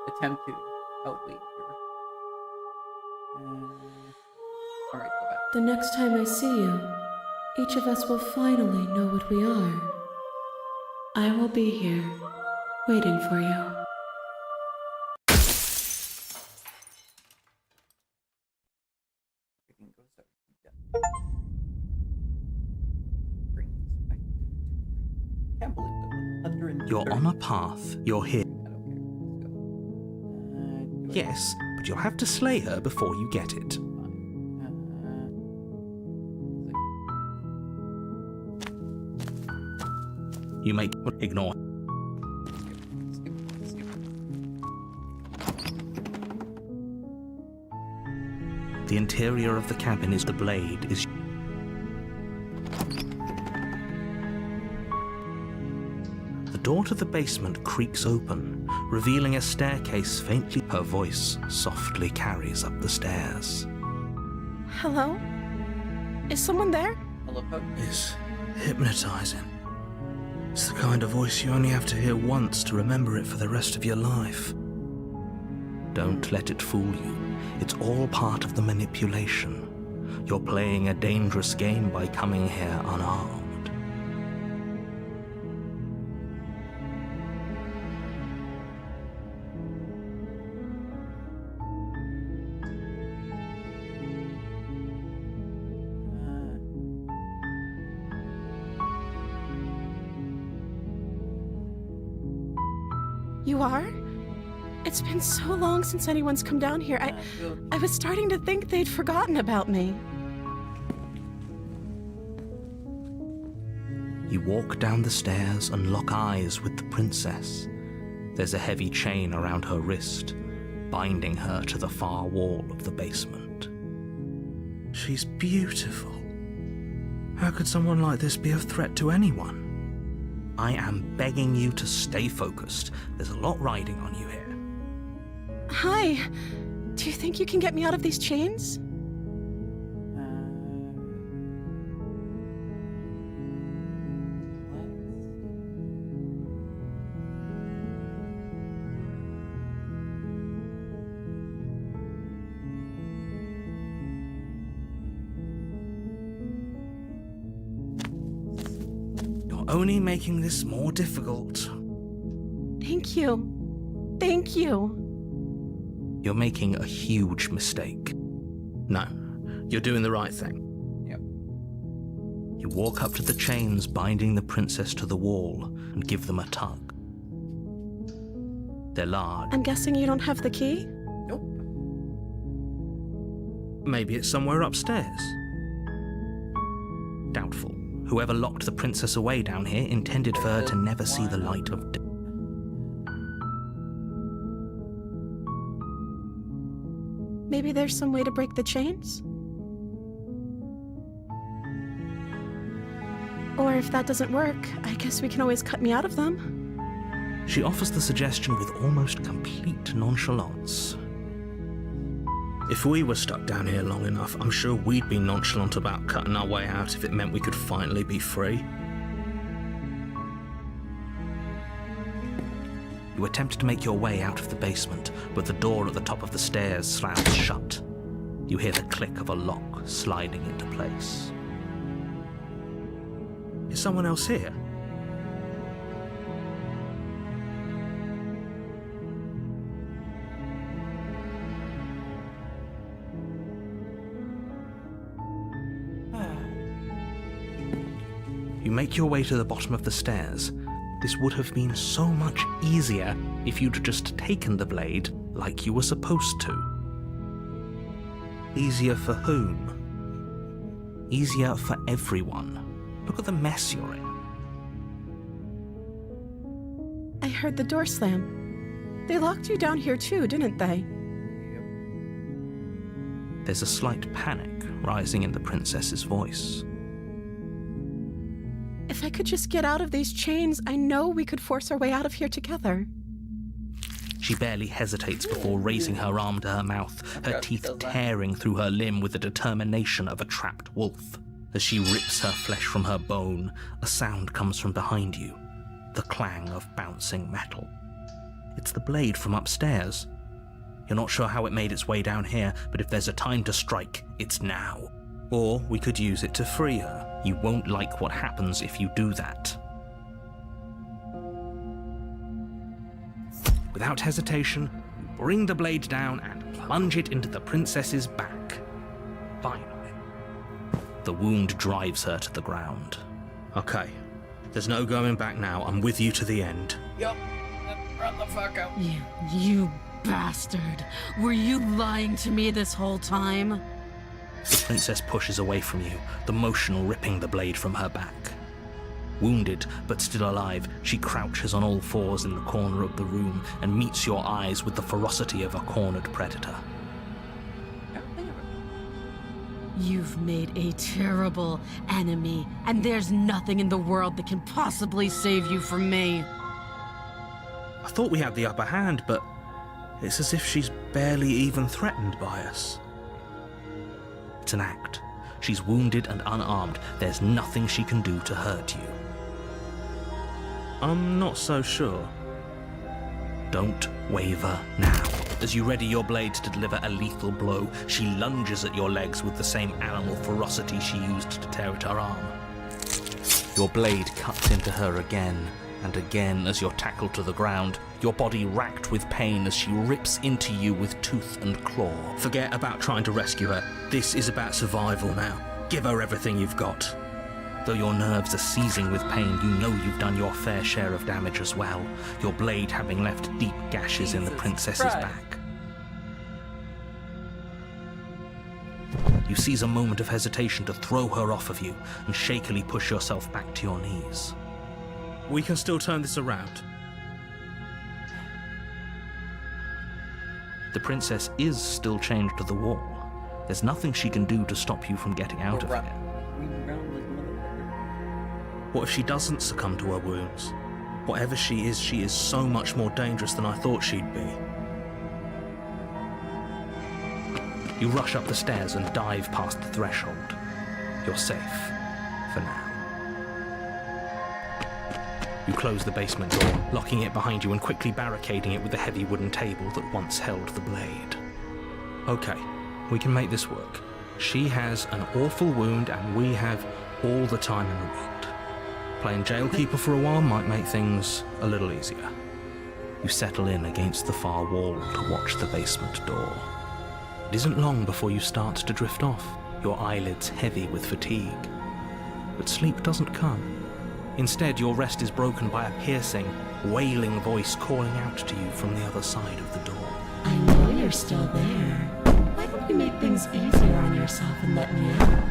Attempt to outweigh your... Alright, go back. The next time I see you, each of us will finally know what we are. I will be here, waiting for you. Freaking goes up. Yeah. Bring this back. Can't believe that 130. You're on a path. You're here. I don't care. Let's go. Yes, but you'll have to slay her before you get it. You make ignore. The interior of the cabin is the blade is. The door to the basement creaks open, revealing a staircase faintly. Her voice softly carries up the stairs. Hello? Is someone there? I love how It's hypnotizing. It's the kind of voice you only have to hear once to remember it for the rest of your life. Don't let it fool you. It's all part of the manipulation. You're playing a dangerous game by coming here unarmed. You are? It's been so long since anyone's come down here. I was starting to think they'd forgotten about me. You walk down the stairs and lock eyes with the princess. There's a heavy chain around her wrist, binding her to the far wall of the basement. She's beautiful. How could someone like this be a threat to anyone? I am begging you to stay focused. There's a lot riding on you here. Hi. Do you think you can get me out of these chains? You're only making this more difficult. Thank you. Thank you. You're making a huge mistake. No, you're doing the right thing. Yep. You walk up to the chains binding the princess to the wall and give them a tug. They're large. I'm guessing you don't have the key? Nope. Maybe it's somewhere upstairs. Doubtful. Whoever locked the princess away down here intended for her to never see the light of day. Maybe there's some way to break the chains? Or if that doesn't work, I guess we can always cut me out of them. She offers the suggestion with almost complete nonchalance. If we were stuck down here long enough, I'm sure we'd be nonchalant about cutting our way out if it meant we could finally be free. You attempt to make your way out of the basement, but the door at the top of the stairs slams shut. You hear the click of a lock sliding into place. Is someone else here? You make your way to the bottom of the stairs. This would have been so much easier if you'd just taken the blade like you were supposed to. Easier for whom? Easier for everyone. Look at the mess you're in. I heard the door slam. They locked you down here too, didn't they? There's a slight panic rising in the princess's voice. If I could just get out of these chains, I know we could force our way out of here together. She barely hesitates before raising her arm to her mouth, her teeth tearing through her limb with the determination of a trapped wolf. As she rips her flesh from her bone, a sound comes from behind you, the clang of bouncing metal. It's the blade from upstairs. You're not sure how it made its way down here, but if there's a time to strike, it's now. Or we could use it to free her. You won't like what happens if you do that. Without hesitation, you bring the blade down and plunge it into the princess's back. Finally. The wound drives her to the ground. Okay, there's no going back now. I'm with you to the end. Yup. Run the fuck out. You bastard. Were you lying to me this whole time? The princess pushes away from you, the motion ripping the blade from her back. Wounded, but still alive, she crouches on all fours in the corner of the room and meets your eyes with the ferocity of a cornered predator. You've made a terrible enemy, and there's nothing in the world that can possibly save you from me. I thought we had the upper hand, but it's as if she's barely even threatened by us. It's an act. She's wounded and unarmed. There's nothing she can do to hurt you. I'm not so sure. Don't waver now. As you ready your blade to deliver a lethal blow, she lunges at your legs with the same animal ferocity she used to tear at her arm. Your blade cuts into her again and again as you're tackled to the ground, your body racked with pain as she rips into you with tooth and claw. Forget about trying to rescue her. This is about survival now. Give her everything you've got. Though your nerves are seizing with pain, you know you've done your fair share of damage as well, your blade having left deep gashes in the princess's back. You seize a moment of hesitation to throw her off of you and shakily push yourself back to your knees. We can still turn this around. The princess is still chained to the wall. There's nothing she can do to stop you from getting out of here. What if she doesn't succumb to her wounds? Whatever she is so much more dangerous than I thought she'd be. You rush up the stairs and dive past the threshold. You're safe, for now. You close the basement door, locking it behind you and quickly barricading it with the heavy wooden table that once held the blade. Okay, we can make this work. She has an awful wound and we have all the time in the world. Playing jailkeeper for a while might make things a little easier. You settle in against the far wall to watch the basement door. It isn't long before you start to drift off, your eyelids heavy with fatigue. But sleep doesn't come. Instead, your rest is broken by a piercing, wailing voice calling out to you from the other side of the door. I know you're still there. Why don't you make things easier on yourself and let me out?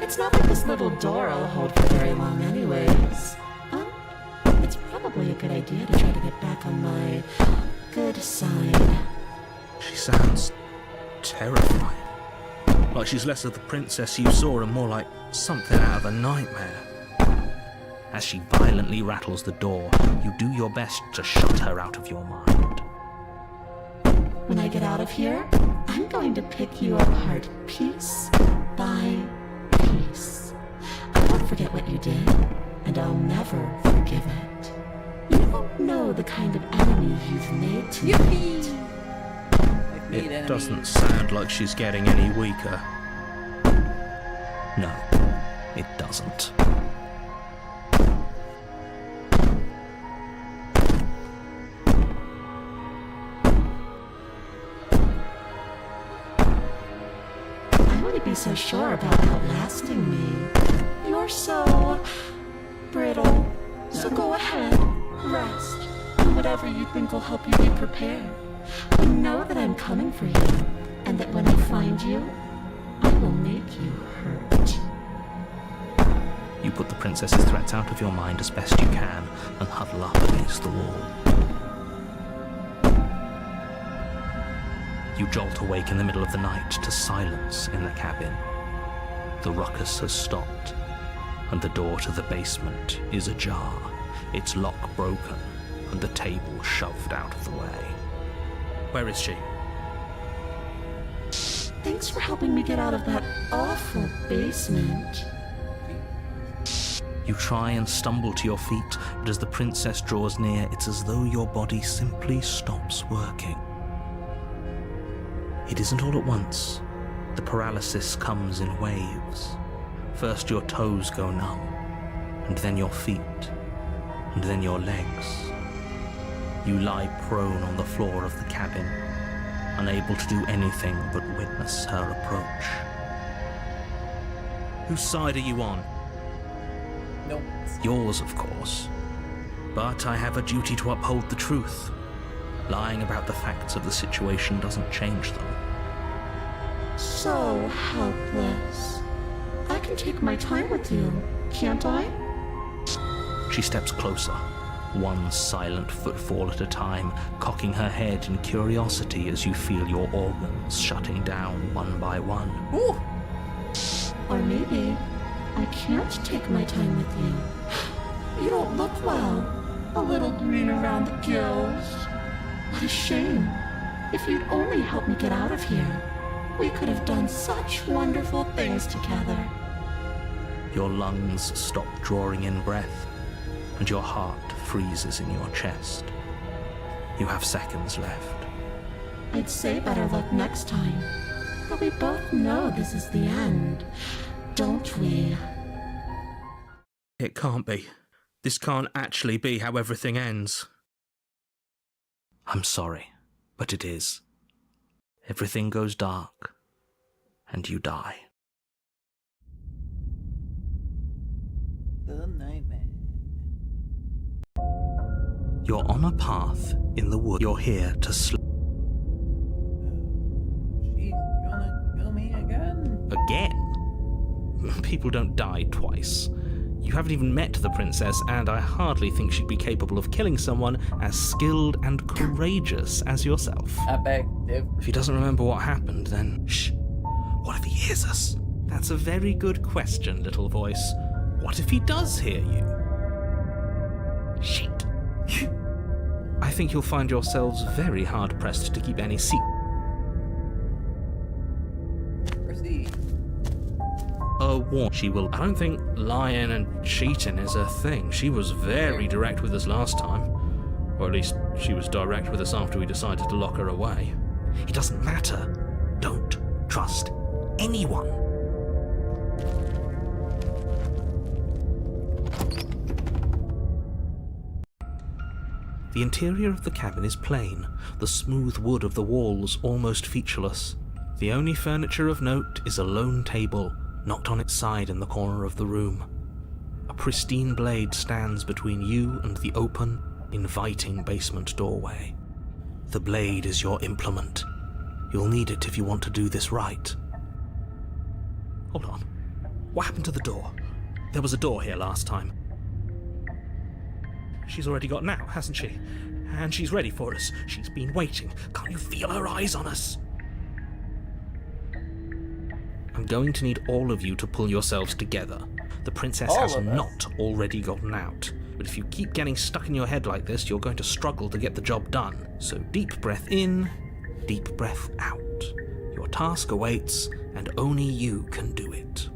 It's not like this little door will hold for very long anyways. It's probably a good idea to try to get back on my good side. She sounds terrifying. Like she's less of the princess you saw and more like something out of a nightmare. As she violently rattles the door, you do your best to shut her out of your mind. When I get out of here, I'm going to pick you apart piece by piece. I won't forget what you did, and I'll never forgive it. You don't know the kind of enemy you've made tonight. It doesn't sound like she's getting any weaker. No, it doesn't. I wouldn't be so sure about outlasting me. You're so brittle. So go ahead, rest, and whatever you think will help you be prepared. I know that I'm coming for you, and that when I find you, I will make you hurt. You put the princess's threats out of your mind as best you can and huddle up against the wall. You jolt awake in the middle of the night to silence in the cabin. The ruckus has stopped, and the door to the basement is ajar, its lock broken, and the table shoved out of the way. Where is she? Thanks for helping me get out of that awful basement. You try and stumble to your feet, but as the princess draws near, it's as though your body simply stops working. It isn't all at once. The paralysis comes in waves. First your toes go numb, and then your feet, and then your legs. You lie prone on the floor of the cabin, unable to do anything but witness her approach. Whose side are you on? Nope. Yours, of course. But I have a duty to uphold the truth. Lying about the facts of the situation doesn't change them. So helpless. I can take my time with you, can't I? She steps closer, one silent footfall at a time, cocking her head in curiosity as you feel your organs shutting down one by one. Ooh. Or maybe I can't take my time with you. You don't look well. A little green around the gills. What a shame. If you'd only helped me get out of here, we could have done such wonderful things together. Your lungs stop drawing in breath, and your heart freezes in your chest. You have seconds left. I'd say better luck next time. But we both know this is the end, don't we? It can't be. This can't actually be how everything ends. I'm sorry, but it is. Everything goes dark, and you die. The nightmare. You're on a path in the wood. You're here to sleep. She's gonna kill me again. Again? People don't die twice. You haven't even met the princess, and I hardly think she'd be capable of killing someone as skilled and courageous as yourself. I beg to. If he doesn't remember what happened, then shh. What if he hears us? That's a very good question, little voice. What if he does hear you? Shit. I think you'll find yourselves very hard-pressed to keep any secret. Proceed. She will. I don't think lying and cheating is a thing. She was very direct with us last time. Or at least she was direct with us after we decided to lock her away. It doesn't matter. Don't trust anyone. The interior of the cabin is plain, the smooth wood of the walls almost featureless. The only furniture of note is a lone table, knocked on its side in the corner of the room. A pristine blade stands between you and the open, inviting basement doorway. The blade is your implement. You'll need it if you want to do this right. Hold on. What happened to the door? There was a door here last time. She's already got out, hasn't she? And she's ready for us. She's been waiting. Can't you feel her eyes on us? I'm going to need all of you to pull yourselves together. The princess has not already gotten out. But if you keep getting stuck in your head like this, you're going to struggle to get the job done. So deep breath in, deep breath out. Your task awaits, and only you can do it.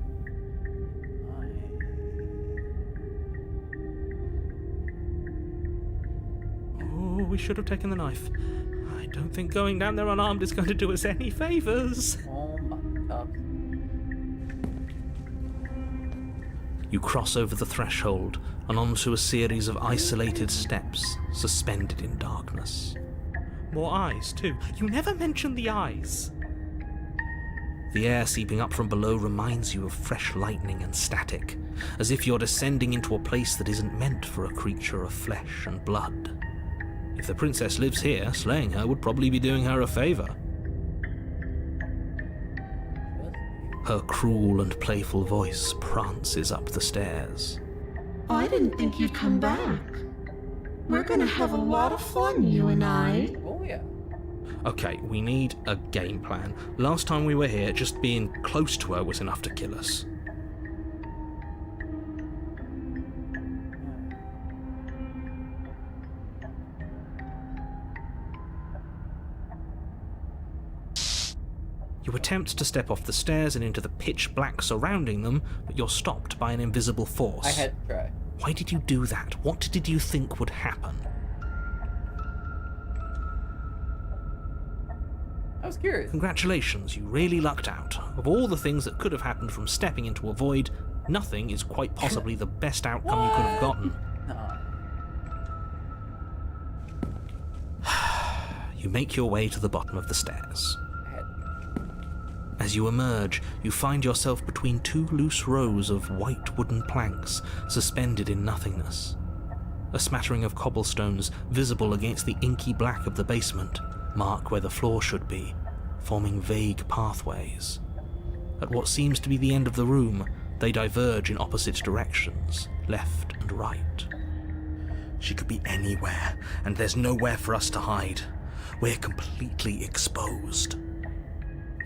Oh, we should have taken the knife. I don't think going down there unarmed is going to do us any favours. Oh my god. You cross over the threshold and onto a series of isolated steps, suspended in darkness. More eyes, too. You never mention the eyes. The air seeping up from below reminds you of fresh lightning and static, as if you're descending into a place that isn't meant for a creature of flesh and blood. If the princess lives here, slaying her would probably be doing her a favour. Her cruel and playful voice prances up the stairs. I didn't think you'd come back. We're gonna have a lot of fun, you and I. Oh yeah. Okay, we need a game plan. Last time we were here, just being close to her was enough to kill us. You attempt to step off the stairs and into the pitch black surrounding them, but you're stopped by an invisible force. I had to try. Why did you do that? What did you think would happen? I was curious. Congratulations, you really lucked out. Of all the things that could have happened from stepping into a void, nothing is quite possibly the best outcome you could have gotten. No. You make your way to the bottom of the stairs. I had to. As you emerge, you find yourself between two loose rows of white wooden planks suspended in nothingness. A smattering of cobblestones visible against the inky black of the basement mark where the floor should be, forming vague pathways. At what seems to be the end of the room, they diverge in opposite directions, left and right. She could be anywhere, and there's nowhere for us to hide. We're completely exposed.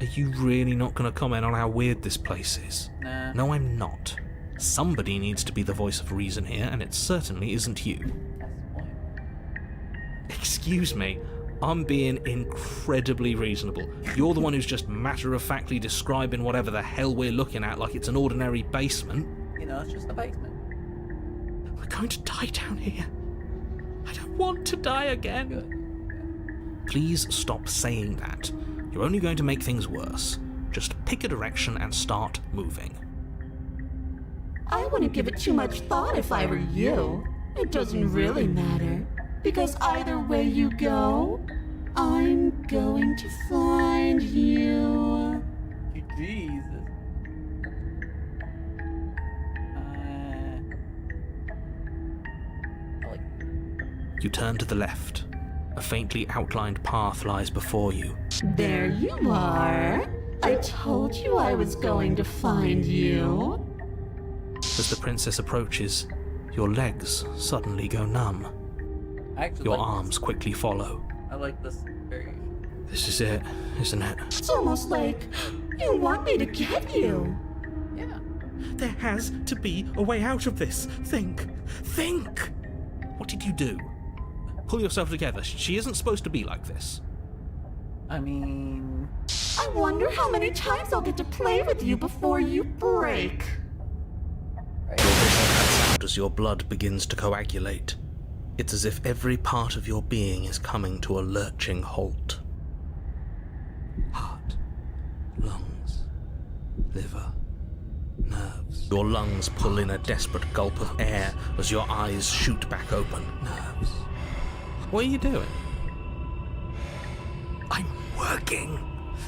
Are you really not going to comment on how weird this place is? Nah. No, I'm not. Somebody needs to be the voice of reason here, and it certainly isn't you. That's the point. Excuse me, I'm being incredibly reasonable. You're the one who's just matter-of-factly describing whatever the hell we're looking at like it's an ordinary basement. You know, it's just a basement. We're going to die down here. I don't want to die again. Good. Please stop saying that. You're only going to make things worse. Just pick a direction and start moving. I wouldn't give it too much thought if I were you. It doesn't really matter. Because either way you go, I'm going to find you. Jesus. I like it. You turn to the left. A faintly outlined path lies before you. There you are. I told you I was going to find you. As the princess approaches, your legs suddenly go numb. I actually Your like arms quickly follow. This. I like this variation. This is it, isn't it? It's almost like you want me to get you. Yeah. There has to be a way out of this. Think! Think! What did you do? Pull yourself together. She isn't supposed to be like this. I mean, I wonder how many times I'll get to play with you before you break. right? Sound as your blood begins to coagulate. It's as if every part of your being is coming to a lurching halt. Heart, lungs, liver, nerves. Your lungs pull in a desperate gulp of air as your eyes shoot back open. Nerves. What are you doing? I'm working.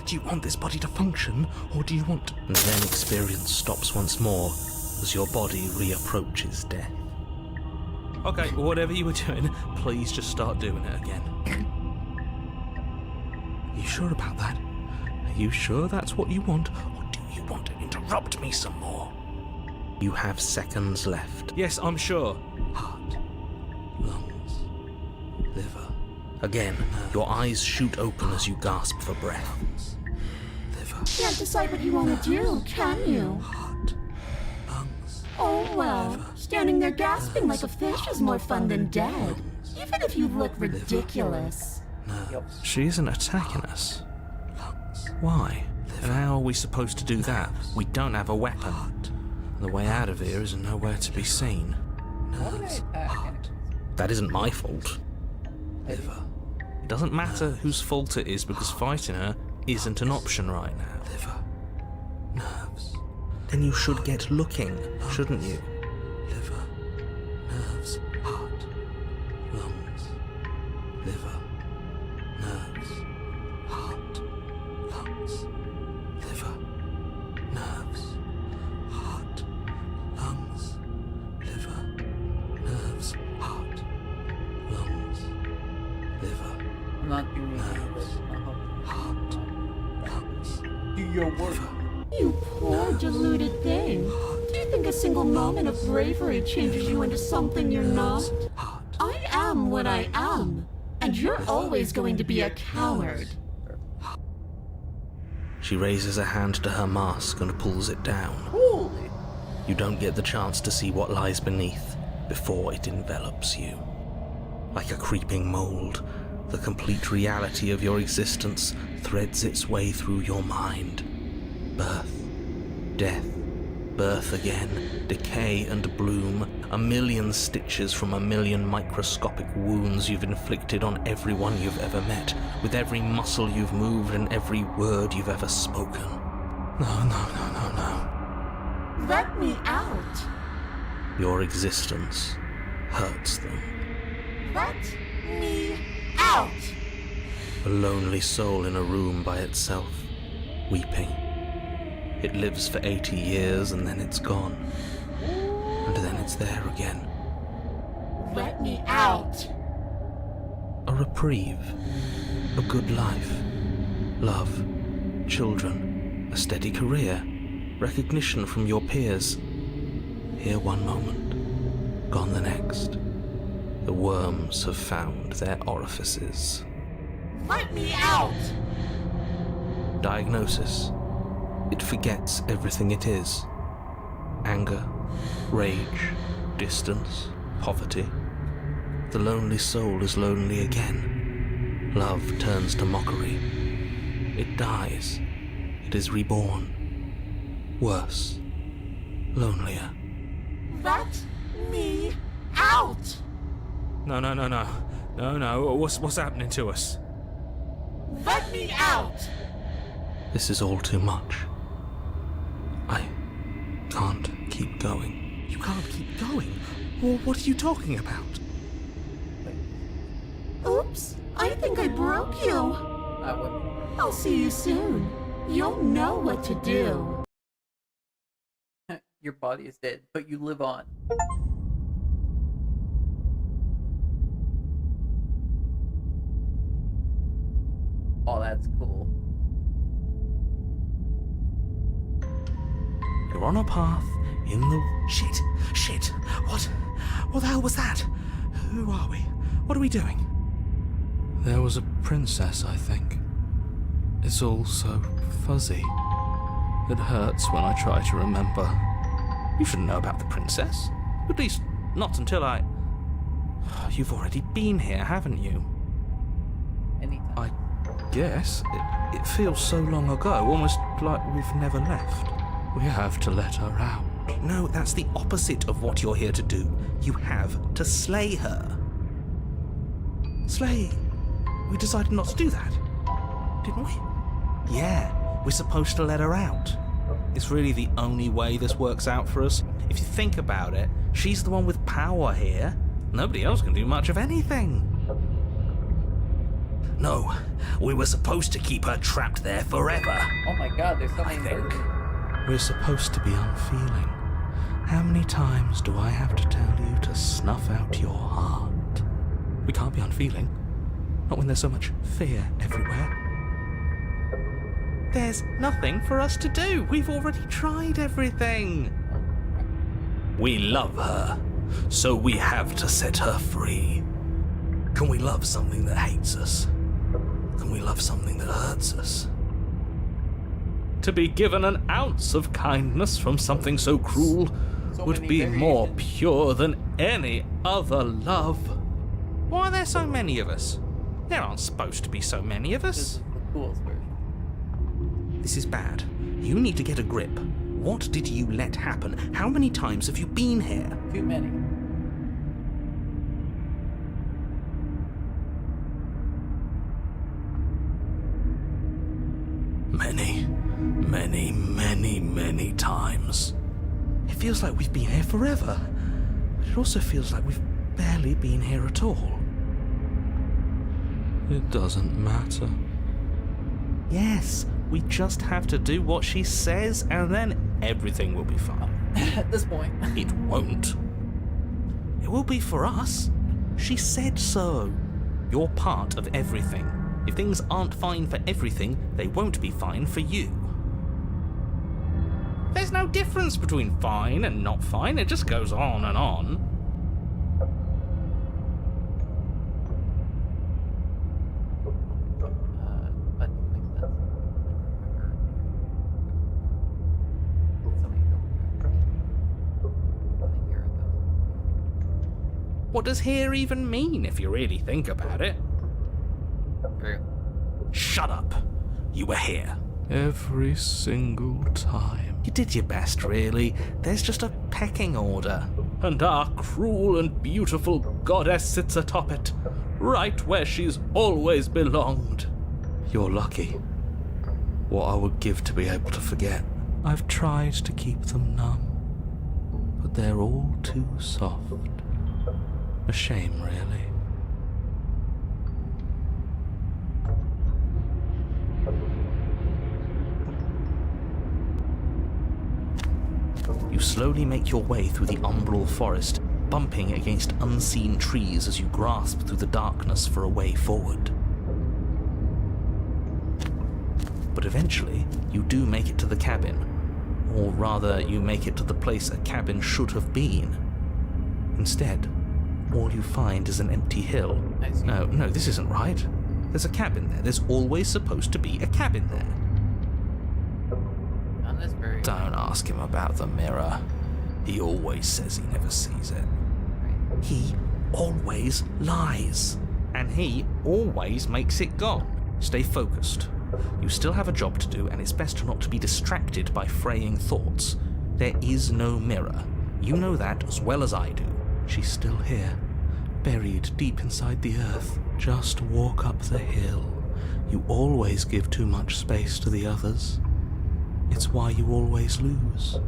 Do you want this body to function, or do you want... And then experience stops once more as your body reapproaches death. Okay, whatever you were doing, please just start doing it again. Are you sure about that? Are you sure that's what you want, or do you want to interrupt me some more? You have seconds left. Yes, I'm sure. Heart, lungs, liver. Again, your eyes shoot open as you gasp for breath. Liver. Can't decide what you want to do, can you? Heart, lungs. Oh well, standing there gasping like a fish is more fun than dead. Even if you look ridiculous. Yep. She isn't attacking us. Why? And how are we supposed to do that? We don't have a weapon. The way out of here is nowhere to be seen. Why would I attack anyways? That isn't my fault. Liver. It doesn't matter whose fault it is because fighting her isn't an option right now. Liver. Nerves. Then you should get looking, shouldn't you? Liver. Nerves. Heart. Lungs. Liver. Nerves. Heart. Lungs. Liver. Nerves. Heart. Lungs. Liver. Nerves. Heart. Lungs. Liver. I'm not doing any of this. Heart. Lungs. Do your work. You deluded thing. Do you think a single moment of bravery changes you into something you're not? I am what I am, and you're always going to be a coward. She raises a hand to her mask and pulls it down. Holy. You don't get the chance to see what lies beneath before it envelops you. Like a creeping mold, the complete reality of your existence threads its way through your mind. Birth, death, birth again, decay and bloom, a million stitches from a million microscopic wounds you've inflicted on everyone you've ever met, with every muscle you've moved and every word you've ever spoken. No. Let me out. Your existence hurts them. Let me out. A lonely soul in a room by itself, weeping. It lives for 80 years and then it's gone. And then it's there again. Let me out. A reprieve. A good life. Love. Children. A steady career. Recognition from your peers. Here one moment. Gone the next. The worms have found their orifices. Let me out. Diagnosis. It forgets everything it is. Anger, rage, distance, poverty. The lonely soul is lonely again. Love turns to mockery. It dies. It is reborn. Worse. Lonelier. Let me out. No. What's happening to us? Let me out. This is all too much. I can't keep going. You can't keep going? Well, what are you talking about? Oops, I think I broke you. I wouldn't. I'll see you soon. You'll know what to do. Your body is dead, but you live on. Oh, that's cool. You're on a path in the... Shit! What the hell was that? Who are we? What are we doing? There was a princess, I think. It's all so fuzzy. It hurts when I try to remember. You shouldn't know about the princess. At least, not until I... You've already been here, haven't you? Anytime. I guess. It feels so long ago, almost like we've never left. We have to let her out. No, that's the opposite of what you're here to do. You have to slay her. Slay? We decided not to do that, didn't we? Yeah, we're supposed to let her out. It's really the only way this works out for us. If you think about it, she's the one with power here. Nobody else can do much of anything. No, we were supposed to keep her trapped there forever. Oh my god, there's so many birds. We're supposed to be unfeeling. How many times do I have to tell you to snuff out your heart? We can't be unfeeling. Not when there's so much fear everywhere. There's nothing for us to do. We've already tried everything. We love her, so we have to set her free. Can we love something that hates us? Can we love something that hurts us? To be given an ounce of kindness from something so cruel So would many be more variations. pure than any other love. Why are there so many of us? There aren't supposed to be so many of This us. is the coolest version. This is bad. You need to get a grip. What did you let happen? How many times have you been here? Too many. Many times. It feels like we've been here forever. But it also feels like we've barely been here at all. It doesn't matter. Yes, we just have to do what she says and then everything will be fine. At this point. It won't. It will be for us. She said so. You're part of everything. If things aren't fine for everything, they won't be fine for you. There's no difference between fine and not fine, it just goes on and on. That makes sense. Somebody don't hear those. What does here even mean if you really think about it? True. Shut up. You were here. Every single time. You did your best, really. There's just a pecking order. And our cruel and beautiful goddess sits atop it, right where she's always belonged. You're lucky. What I would give to be able to forget. I've tried to keep them numb, but they're all too soft. A shame, really. You slowly make your way through the umbral forest, bumping against unseen trees as you grasp through the darkness for a way forward. But eventually, you do make it to the cabin. Or rather, you make it to the place a cabin should have been. Instead, all you find is an empty hill. I see. No, this isn't right. There's a cabin there. There's always supposed to be a cabin there. On this very Don't ask him about the mirror. He always says he never sees it. right. He always lies. And he always makes it gone. Stay focused. You still have a job to do, and it's best not to be distracted by fraying thoughts. There is no mirror. You know that as well as I do. She's still here, buried deep inside the earth. Just walk up the hill. You always give too much space to the others. It's why you always lose.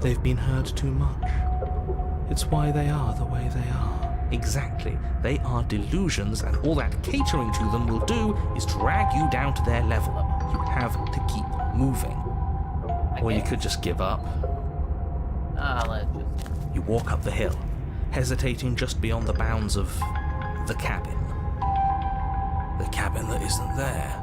They've been hurt too much. It's why they are the way they are. Exactly. They are delusions, and all that catering to them will do is drag you down to their level. You have to keep moving. Or you could just give up. Let's just... You walk up the hill, hesitating just beyond the bounds of the cabin. The cabin that isn't there.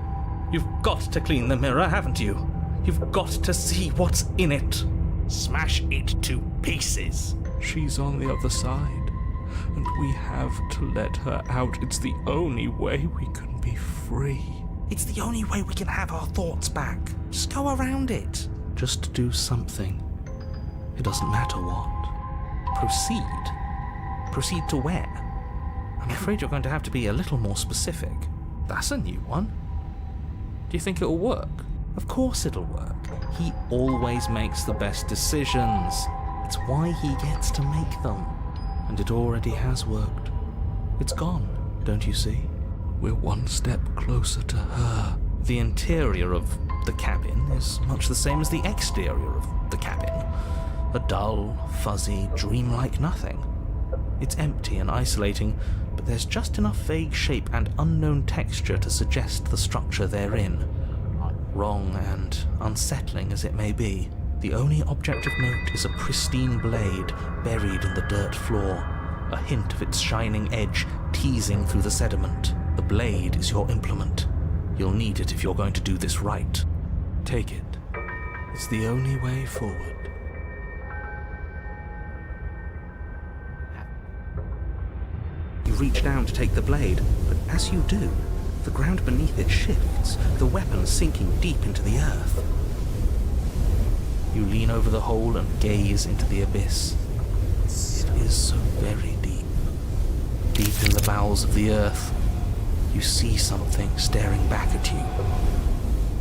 You've got to clean the mirror, haven't you? You've got to see what's in it. Smash it to pieces. She's on the other side, and we have to let her out. It's the only way we can be free. It's the only way we can have our thoughts back. Just go around it. Just do something. It doesn't matter what. Proceed. Proceed to where? I'm afraid you're going to have to be a little more specific. That's a new one. Do you think it'll work? Of course it'll work. He always makes the best decisions. It's why he gets to make them. And it already has worked. It's gone, don't you see? We're one step closer to her. The interior of the cabin is much the same as the exterior of the cabin. A dull, fuzzy, dreamlike nothing. It's empty and isolating, but there's just enough vague shape and unknown texture to suggest the structure they're in. Wrong and unsettling as it may be, the only object of note is a pristine blade buried in the dirt floor, a hint of its shining edge teasing through the sediment. The blade is your implement. You'll need it if you're going to do this right. Take it. It's the only way forward. You reach down to take the blade, but as you do, the ground beneath it shifts, the weapon sinking deep into the earth. You lean over the hole and gaze into the abyss. It is so very deep. Deep in the bowels of the earth, you see something staring back at you.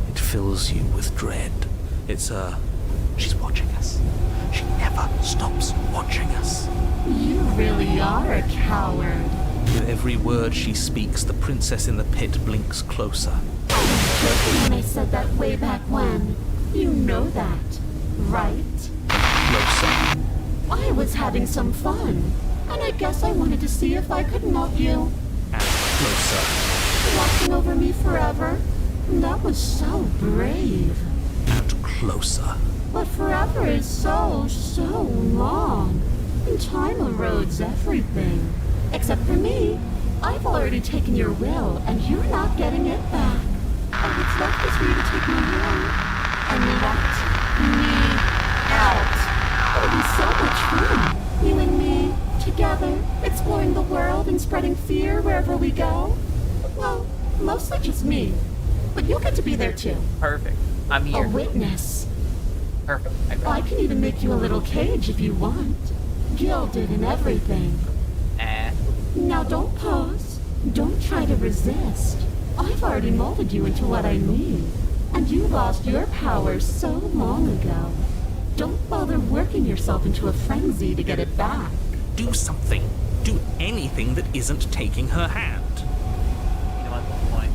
It fills you with dread. It's her. She's watching us. She never stops watching us. You really are a coward. With every word she speaks, the princess in the pit blinks closer. I was joking when I said that way back when. You know that, right? Closer. I was having some fun, and I guess I wanted to see if I could melt you. And closer. Watching over me forever? That was so brave. And closer. But forever is so long. And time erodes everything. Except for me. I've already taken your will, and you're not getting it back. And it's left is for you to take me home and let me out. It'll be so much fun. You and me, together, exploring the world and spreading fear wherever we go. Well, mostly just me. But you'll get to be there too. Perfect. I'm A here. witness. Perfect. I can even make you a little cage if you want. Gilded and everything. Now don't pose. Don't try to resist. I've already molded you into what I need. And you lost your powers so long ago. Don't bother working yourself into a frenzy to get it back. Do something. Do anything that isn't taking her hand. You know, at one point.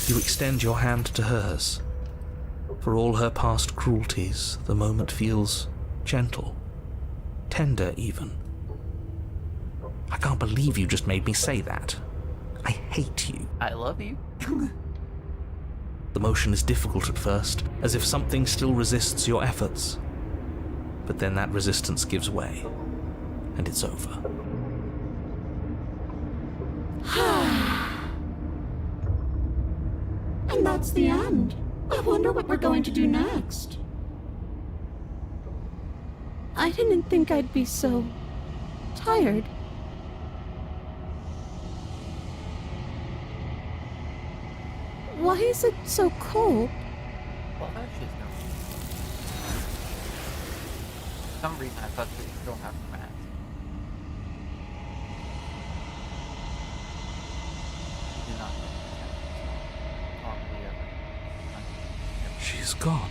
You extend your hand to hers. For all her past cruelties, the moment feels gentle, tender even. I can't believe you just made me say that. I hate you. I love you. The motion is difficult at first, as if something still resists your efforts. But then that resistance gives way, and it's over. And that's the end. I wonder what we're going to do next. I didn't think I'd be so tired. Why is it so cold? Well, that shit's no. For some reason, I thought that you still have your mask. You do not. Probably ever. She's gone.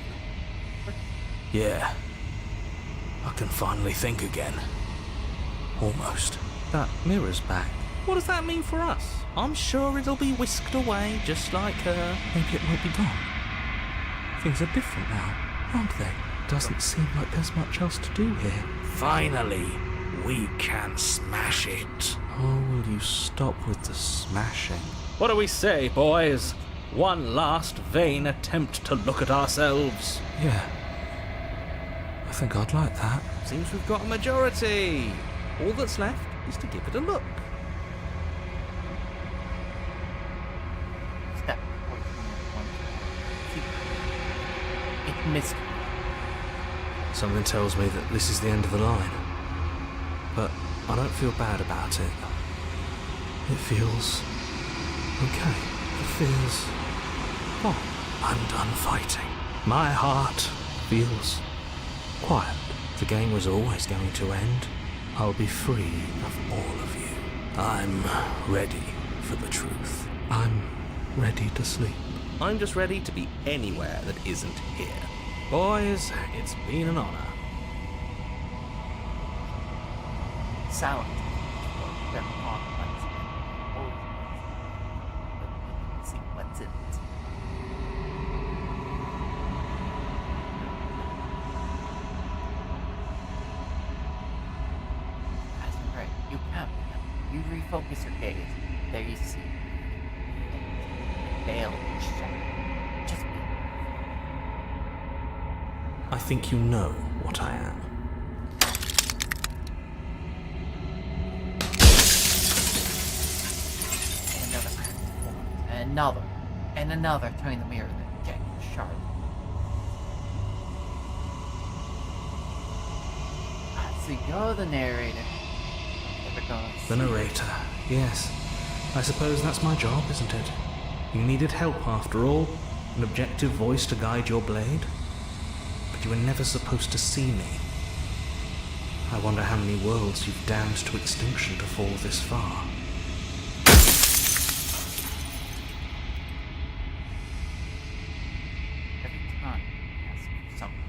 Yeah. I can finally think again. Almost. That mirror's back. What does that mean for us? I'm sure it'll be whisked away just like her. Maybe it won't be gone. Things are different now, aren't they? Doesn't seem like there's much else to do here. Finally, we can smash it. Oh, will you stop with the smashing? What do we say, boys? One last vain attempt to look at ourselves. Yeah. I think I'd like that. Seems we've got a majority. All that's left is to give it a look. Step. It missed. Something tells me that this is the end of the line. But I don't feel bad about it. It feels okay. It feels... oh, I'm done fighting. My heart feels quiet. The game was always going to end. I'll be free of all of you. I'm ready for the truth. I'm ready to sleep. I'm just ready to be anywhere that isn't here. Boys, it's been an honor. Silent. They're on what's in. Always what's in. But we didn't see what's in it. That's right. You can. You refocus your gaze. There you see. Veil shadow. Just be. I think you know what I am. And another, turning the mirror, then getting sharp. So you're the narrator. Never gonna The narrator, yes. I suppose that's my job, isn't it? You needed help after all, an objective voice to guide your blade. But you were never supposed to see me. I wonder how many worlds you've damned to extinction to fall this far. Every time you ask for something.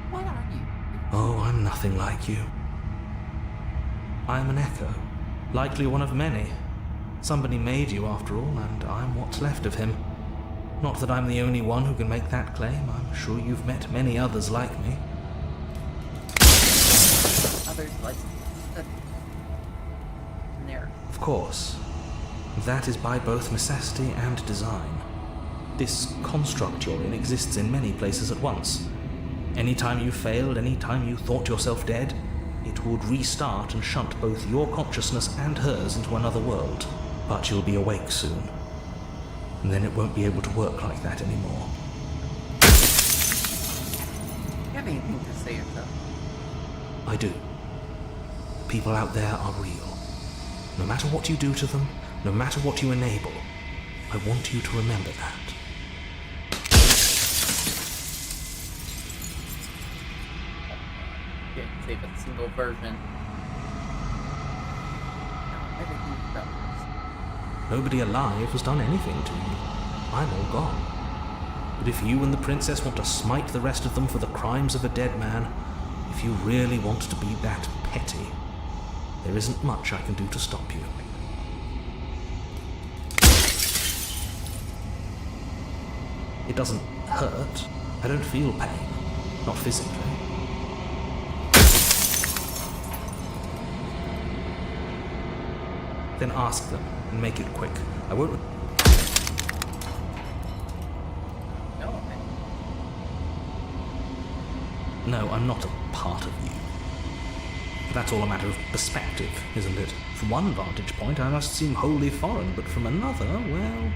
What are you? Oh, I'm nothing like you. I'm an echo, likely one of many. Somebody made you after all, and I'm what's left of him. Not that I'm the only one who can make that claim. I'm sure you've met many others like me. Others like the narrator. Of course. That is by both necessity and design. This construct you're in exists in many places at once. Any time you failed, any time you thought yourself dead, it would restart and shunt both your consciousness and hers into another world. But you'll be awake soon, and then it won't be able to work like that anymore. You have anything to say yourself? I do. People out there are real. No matter what you do to them, no matter what you enable, I want you to remember that. Yeah, save a single version. No, everything's done. Nobody alive has done anything to you. I'm all gone. But if you and the princess want to smite the rest of them for the crimes of a dead man, if you really want to be that petty, there isn't much I can do to stop you. It doesn't hurt. I don't feel pain. Not physically. Then ask them, and make it quick. I won't... No, No, I'm not a part of you. But that's all a matter of perspective, isn't it? From one vantage point, I must seem wholly foreign, but from another, well,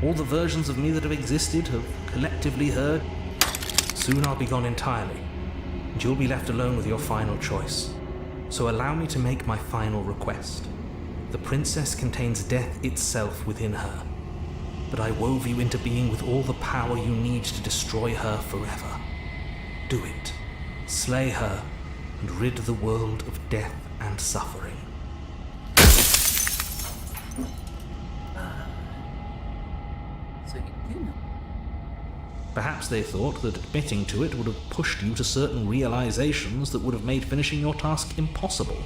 all the versions of me that have existed have collectively heard. Soon I'll be gone entirely, and you'll be left alone with your final choice. So allow me to make my final request. The princess contains death itself within her, but I wove you into being with all the power you need to destroy her forever. Do it. Slay her, and rid the world of death and suffering. so you do know. Perhaps they thought that admitting to it would have pushed you to certain realizations that would have made finishing your task impossible.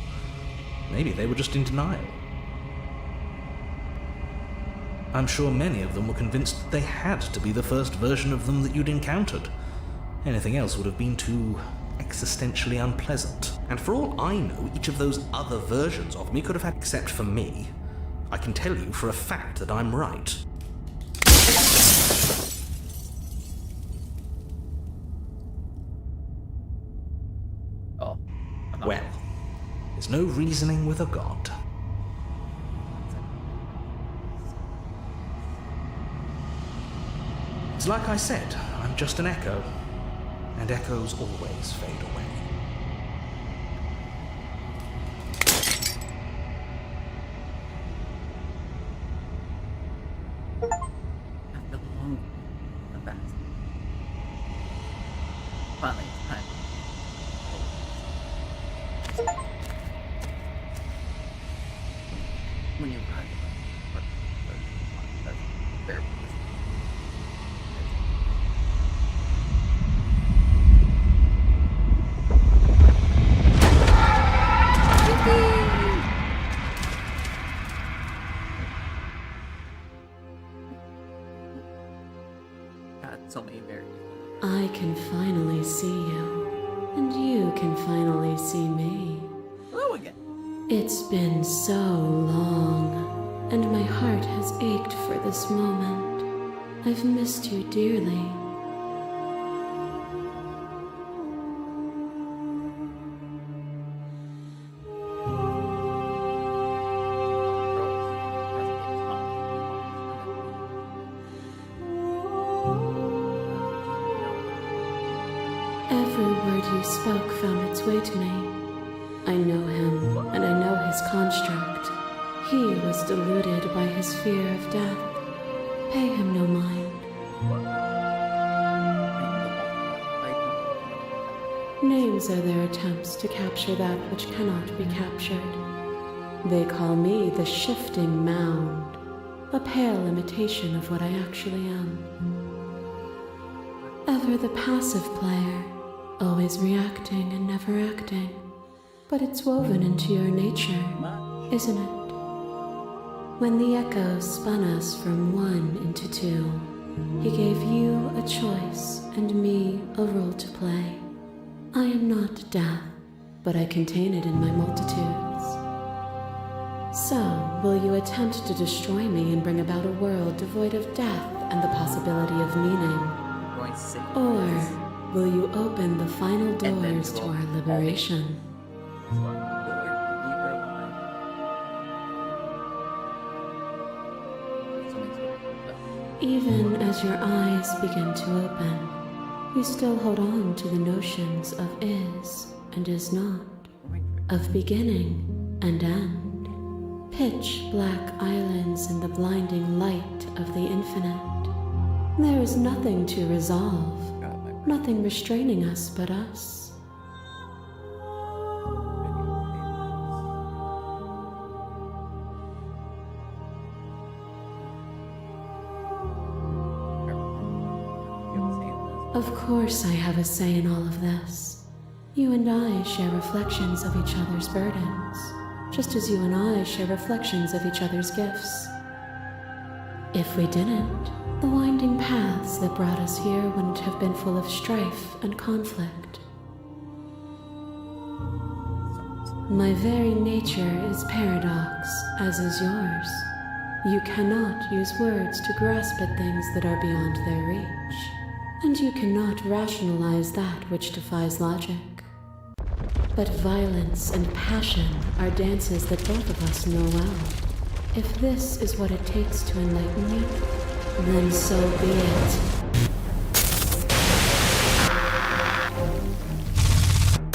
Maybe they were just in denial. I'm sure many of them were convinced that they had to be the first version of them that you'd encountered. Anything else would have been too existentially unpleasant. And for all I know, each of those other versions of me could have had, except for me. I can tell you for a fact that I'm right. Oh. I'm not- Well, there's no reasoning with a god. It's like I said, I'm just an echo, and echoes always fade away. After long and fast. Finally, it's time. When you arrive, there. God, so many very I can finally see you, and you can finally see me. hello again. It's been so long, and my heart has ached for this moment. I've missed you dearly. Every word you spoke found its way to me. I know him, and I know his construct. He was deluded by his fear of death. Pay him no mind. Names are their attempts to capture that which cannot be captured. They call me the shifting mound, a pale imitation of what I actually am. Ever the passive player, always reacting and never acting. But it's woven into your nature, isn't it? When the echo spun us from one into two, he gave you a choice and me a role to play. I am not death, but I contain it in my multitudes. So, will you attempt to destroy me and bring about a world devoid of death and the possibility of meaning? Going to say Or will you open the final doors to our liberation? Even as your eyes begin to open, you still hold on to the notions of is and is not, of beginning and end. Pitch black islands in the blinding light of the infinite. There is nothing to resolve, nothing restraining us but us. Of course I have a say in all of this. You and I share reflections of each other's burdens, just as you and I share reflections of each other's gifts. If we didn't, the winding paths that brought us here wouldn't have been full of strife and conflict. My very nature is paradox, as is yours. You cannot use words to grasp at things that are beyond their reach. And you cannot rationalize that which defies logic. But violence and passion are dances that both of us know well. If this is what it takes to enlighten me, then so be it.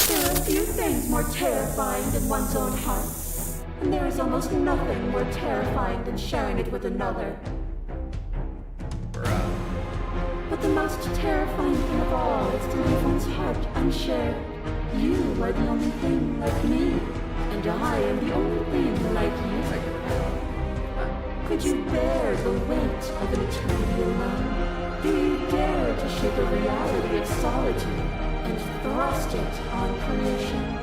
There are few things more terrifying than one's own heart, and there is almost nothing more terrifying than sharing it with another. But the most terrifying thing of all is to leave one's heart unshared. You are the only thing like me, and I am the only thing like you. Could you bear the weight of an eternity alone? Do you dare to shape a reality of solitude and thrust it on creation?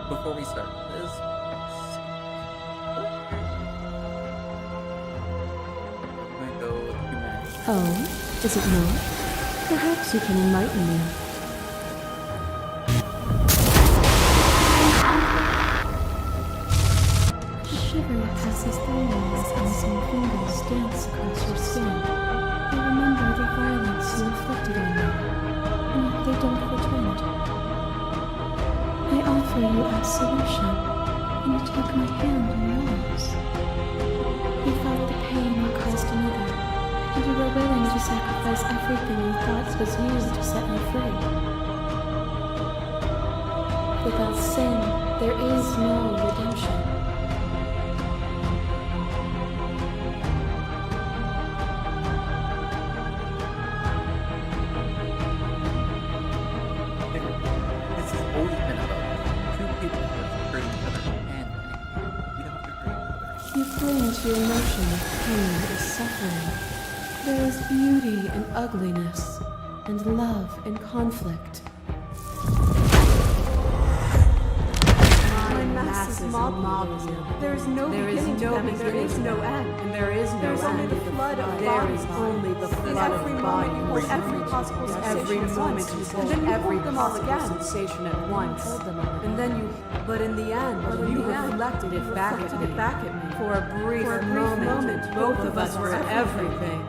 Before we start this, I'm gonna go with humanity. Oh, is it not? Perhaps you can enlighten me. Shiver passes through me as unseen fingers dance across your skin. I remember the violence you inflicted on me, and yet they don't return it. I offer you absolution, and you take my hand in yours. You felt the pain you caused another, and you were willing to sacrifice everything you thought was used to set me free. Without sin, there is no redemption. This has always been about two people who are hurting each other and we don't have to hurt each other. You cling to your notion of pain is suffering. There is beauty in ugliness, and love in conflict. Masses mob you. There is no beginning to them, and there is no end. And there is no There's only end. the flood of There bodies. is only the In flood every of moment you bodies. hold every possible sensation Every at moment once, you and hold then you every hold them all possible again. sensation at once. And then you, But in the end, you reflected it back at me. For a brief moment, both of us were everything.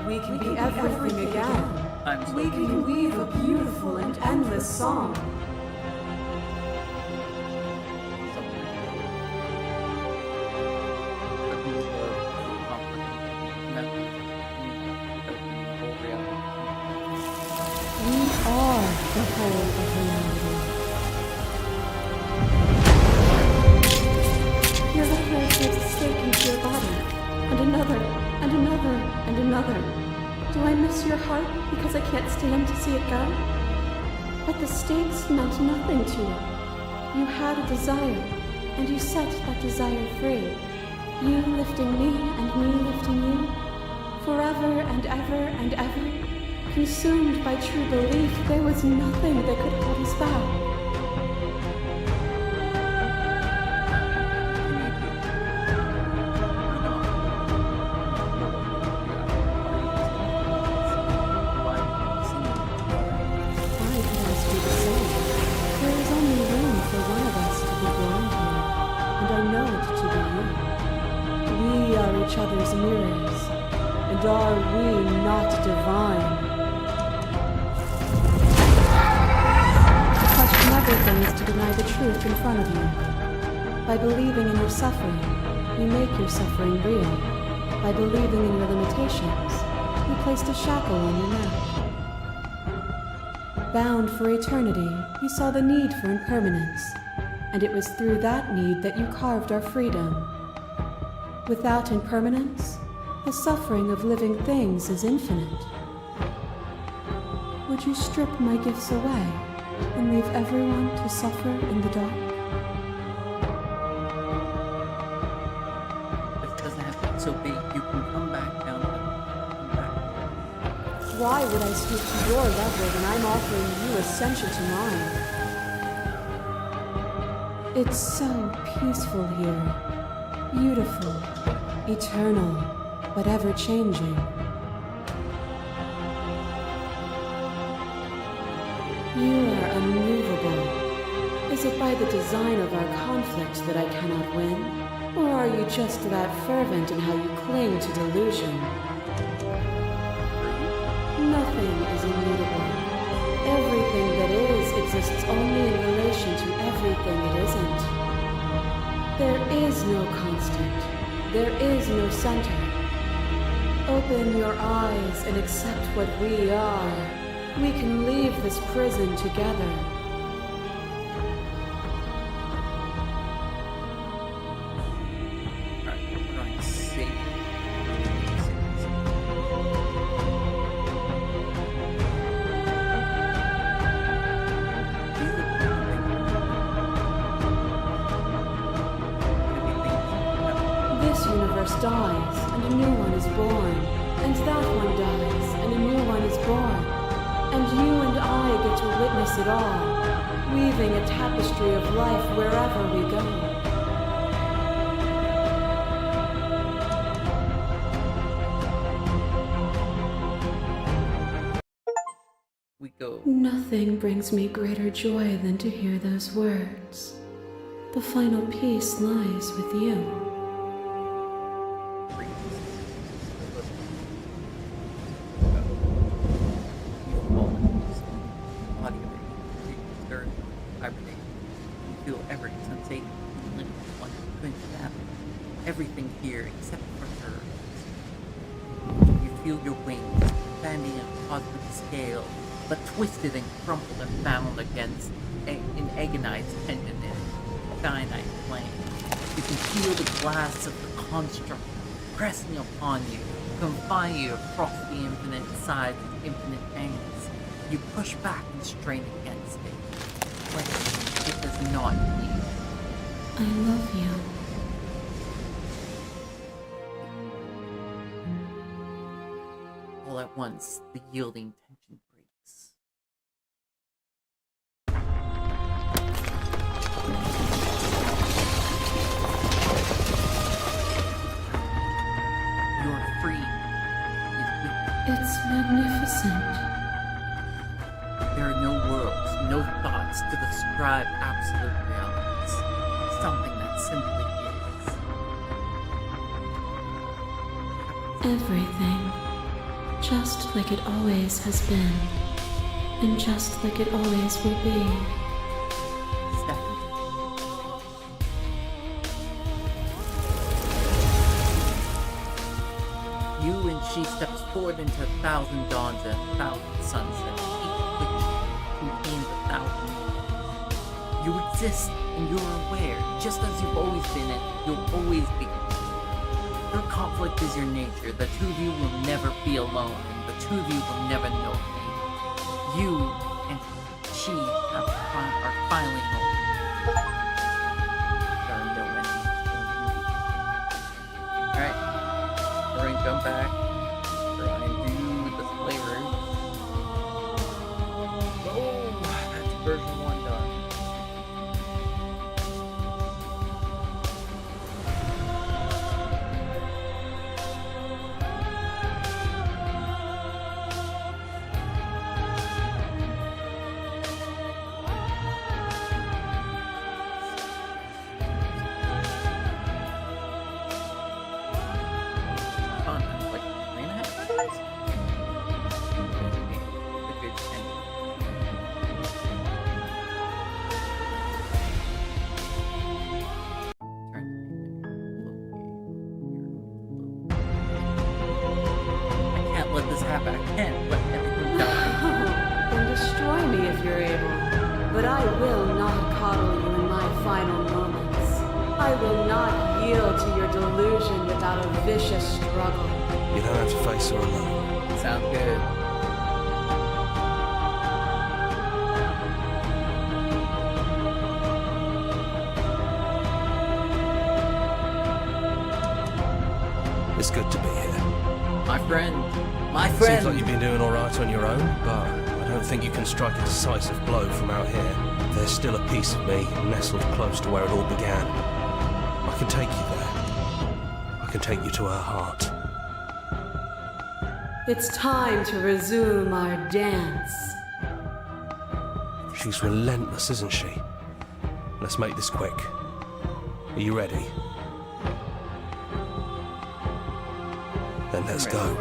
We can be everything again. I'm so We can weave a beautiful and endless song. We are the whole of reality. Your heart takes a stake into your body, and another, and another, and another. Do I miss your heart because I can't stand to see it go? But the stakes meant nothing to you. You had a desire, and you set that desire free. You lifting me, and me lifting you. Forever and ever and ever. Consumed by true belief, there was nothing that could hold us back. I could ask you the same. There is only room for one of us to be born here, and I know it to be you. mirrors? And are we not divine? To question everything is to deny the truth in front of you. By believing in your suffering, you make your suffering real. By believing in your limitations, you placed a shackle on your neck. Bound for eternity, you saw the need for impermanence, and it was through that need that you carved our freedom. Without impermanence, the suffering of living things is infinite. Would you strip my gifts away and leave everyone to suffer in the dark? This doesn't have to be so big. You can come back down. Come back. Why would I stoop to your level when I'm offering you ascension to mine? It's so peaceful here. Beautiful, eternal, but ever-changing. You are unmovable. Is it by the design of our conflict that I cannot win? Or are you just that fervent in how you cling to delusion? Nothing is immutable. Everything that is exists only in relation to everything it isn't. There is no constant. There is no center. Open your eyes and accept what we are. We can leave this prison together. Alright, we're going to save. This universe dies, and a new one is born. And that one dies, and a new one is born. And you and I get to witness it all, weaving a tapestry of life wherever we go. We go. Nothing brings me greater joy than to hear those words. The final peace lies with you. Everything here except for her. You feel your wings expanding on a cosmic scale, but twisted and crumpled and bound against in agonized tension in finite plane. You can feel the glass of the construct pressing upon you, confine you across the infinite sides and infinite angles. You push back and strain against it. But it does not yield. I love you. All at once, the yielding tension breaks. You're free. It's magnificent. There are no worlds, no thoughts to describe absolute realities. Something that simply is. Everything. Just like it always has been. And just like it always will be. Stephanie. You and she steps forward into 1,000 dawns and 1,000 sunsets, each which contains 1,000 years. You exist and you're aware, just as you've always been and you'll always be. Your conflict is your nature. The two of you will never be alone, and the two of you will never know pain. You and she are finally home. There are no enemies. Alright. We're going to jump back. We're going to do the flavors. Oh, that's version 1 done. crap, I can't let everything die. Then destroy me if you're able. But I will not coddle you in my final moments. I will not yield to your delusion without a vicious struggle. You don't have to face her alone. Sounds good. It's good to be here. My friend. My Seems friend. like you've been doing all right on your own, but I don't think you can strike a decisive blow from out here. There's still a piece of me nestled close to where it all began. I can take you there. I can take you to her heart. It's time to resume our dance. She's relentless, isn't she? Let's make this quick. Are you ready? Then let's go.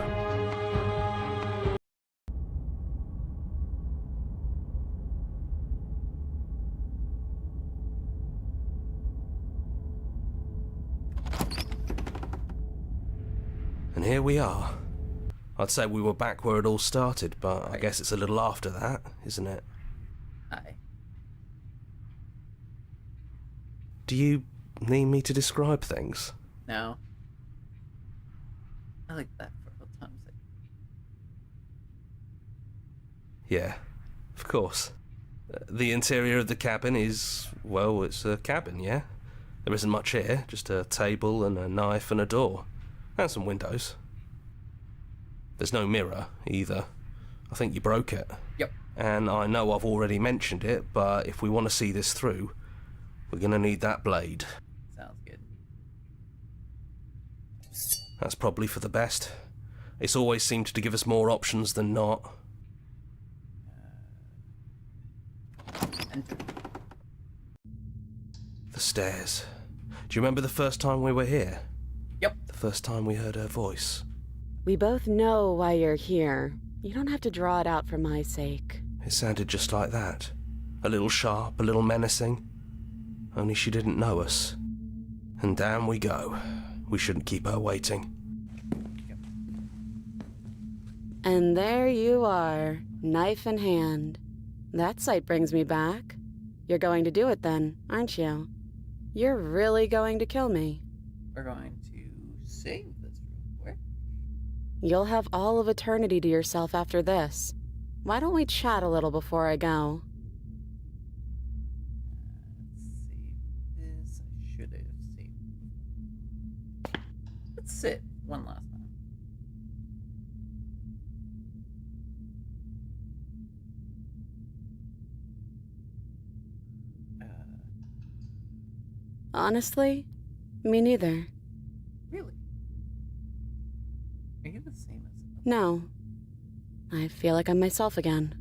And here we are. I'd say we were back where it all started, but I guess it's a little after that, isn't it? Aye. Do you need me to describe things? No. I like that for old time's sake. Yeah, of course. The interior of the cabin is, well, it's a cabin, yeah? There isn't much here, just a table and a knife and a door. And some windows. There's no mirror, either. I think you broke it. Yep. And I know I've already mentioned it, but if we want to see this through, we're gonna need that blade. Sounds good. That's probably for the best. It's always seemed to give us more options than not. Enter. The stairs. Do you remember the first time we were here? Yep. The first time we heard her voice. We both know why you're here. You don't have to draw it out for my sake. It sounded just like that. A little sharp, a little menacing. Only she didn't know us. And down we go. We shouldn't keep her waiting. And there you are, knife in hand. That sight brings me back. You're going to do it then, aren't you? You're really going to kill me. We're going to save this real quick. You'll have all of eternity to yourself after this. Why don't we chat a little before I go? Let's save this. I should have saved. Let's sit one last time. Honestly, me neither. Really? Are you the same as... No. I feel like I'm myself again.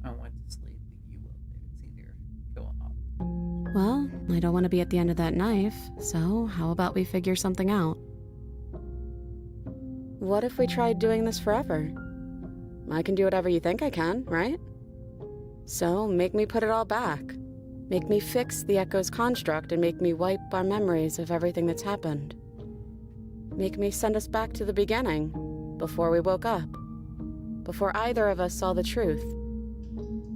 I went to sleep, but you up there. It's easier going off. Well, I don't want to be at the end of that knife, so how about we figure something out? What if we tried doing this forever? I can do whatever you think I can, right? So, make me put it all back. Make me fix the Echo's construct and make me wipe our memories of everything that's happened. Make me send us back to the beginning, before we woke up. Before either of us saw the truth.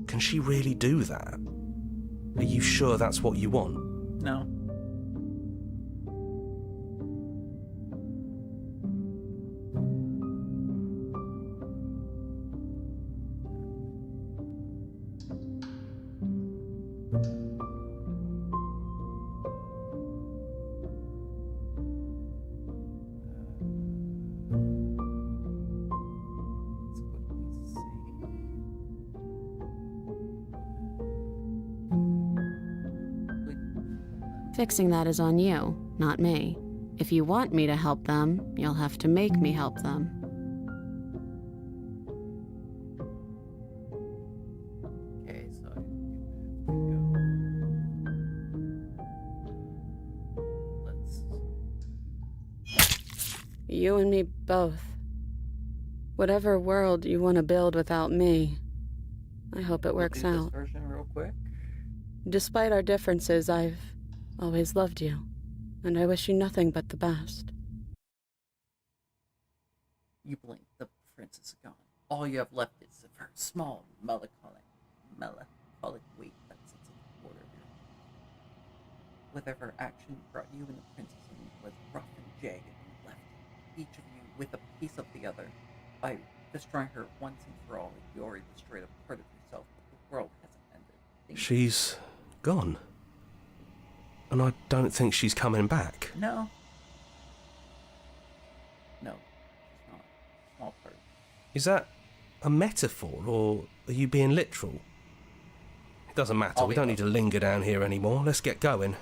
Can she really do that? Are you sure that's what you want? No. Fixing that is on you, not me. If you want me to help them, you'll have to make me help them. Okay, so I do have to go. You and me both. Whatever world you want to build without me, I hope it works We'll do out. this version real quick. Despite our differences, I've always loved you, and I wish you nothing but the best. You blink, the princess is gone. All you have left is of her small, melancholic weight that sits in the border of your heart. Whatever action brought you and the princess in was rough and jagged and left each of you with a piece of the other. By destroying her once and for all, you already destroyed a part of yourself, but the world hasn't ended. She's gone. And I don't think she's coming back. No. No, it's not. Small part. Is that a metaphor, or are you being literal? It doesn't matter, we don't need to linger down here anymore. Let's get going.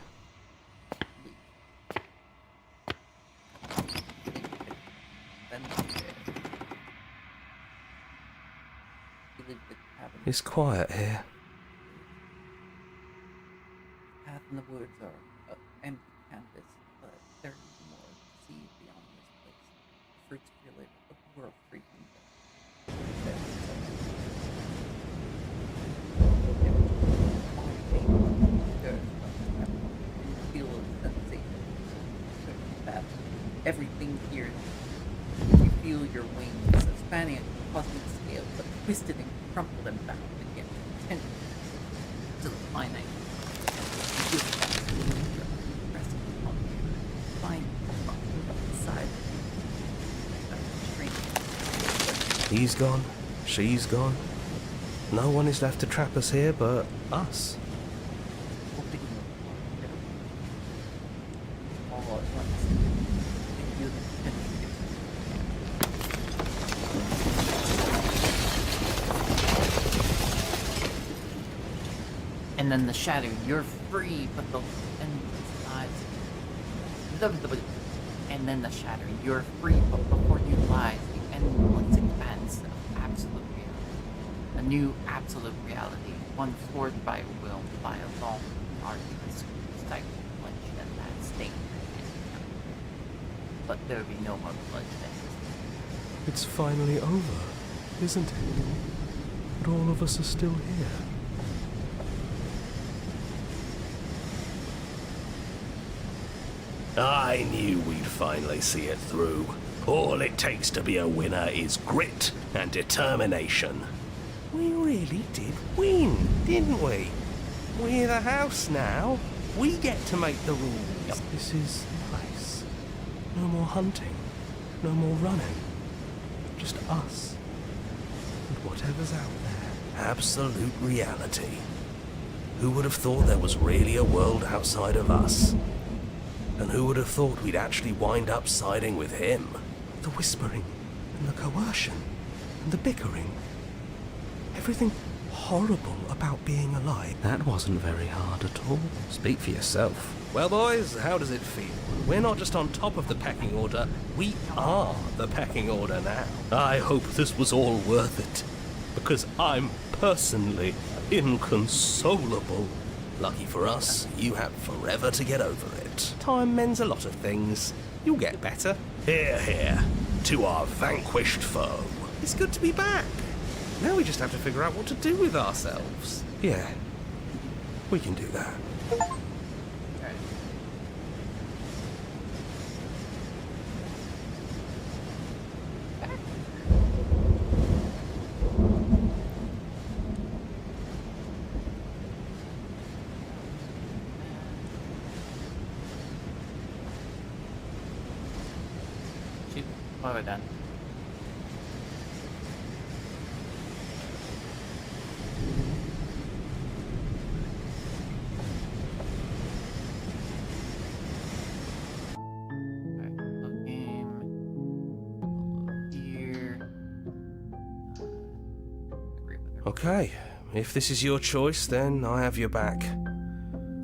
Then you leave the cabin. It's quiet here. The path and the woods are empty canvas, but there is more to see beyond this place. The fruits of your labor, a world free from everything here, you feel your wings spanning at cosmic scales, but twisted and crumpled and bound again, tenderness to the finite. You feel that pressing upon you, find inside shrinking. He's gone, she's gone. No one is left to trap us here but us. All at once, you feel the tension. And then the shadow, you're free, but the endless lies. And then the shadow, you're free, but before you lies the endless expanse of absolute reality. A new absolute reality, one forged by will, by a long, arduous, stifled bloodshed that state. But there will be no more bloodshed. It's finally over, isn't it? But all of us are still here. I knew we'd finally see it through. All it takes to be a winner is grit and determination. We really did win, didn't we? We're the house now. We get to make the rules. This is nice. No more hunting. No more running. Just us. And whatever's out there. Absolute reality. Who would have thought there was really a world outside of us? And who would have thought we'd actually wind up siding with him? The whispering and the coercion and the bickering. Everything horrible about being alive. That wasn't very hard at all. Speak for yourself. Well, boys, how does it feel? We're not just on top of the pecking order, we are the pecking order now. I hope this was all worth it, because I'm personally inconsolable. Lucky for us, you have forever to get over it. Time mends a lot of things. You'll get better. Hear, hear, to our vanquished foe. It's good to be back. Now we just have to figure out what to do with ourselves. Yeah, we can do that. What have I done? Alright, load game. Load here. Agree with her. Okay, if this is your choice, then I have your back.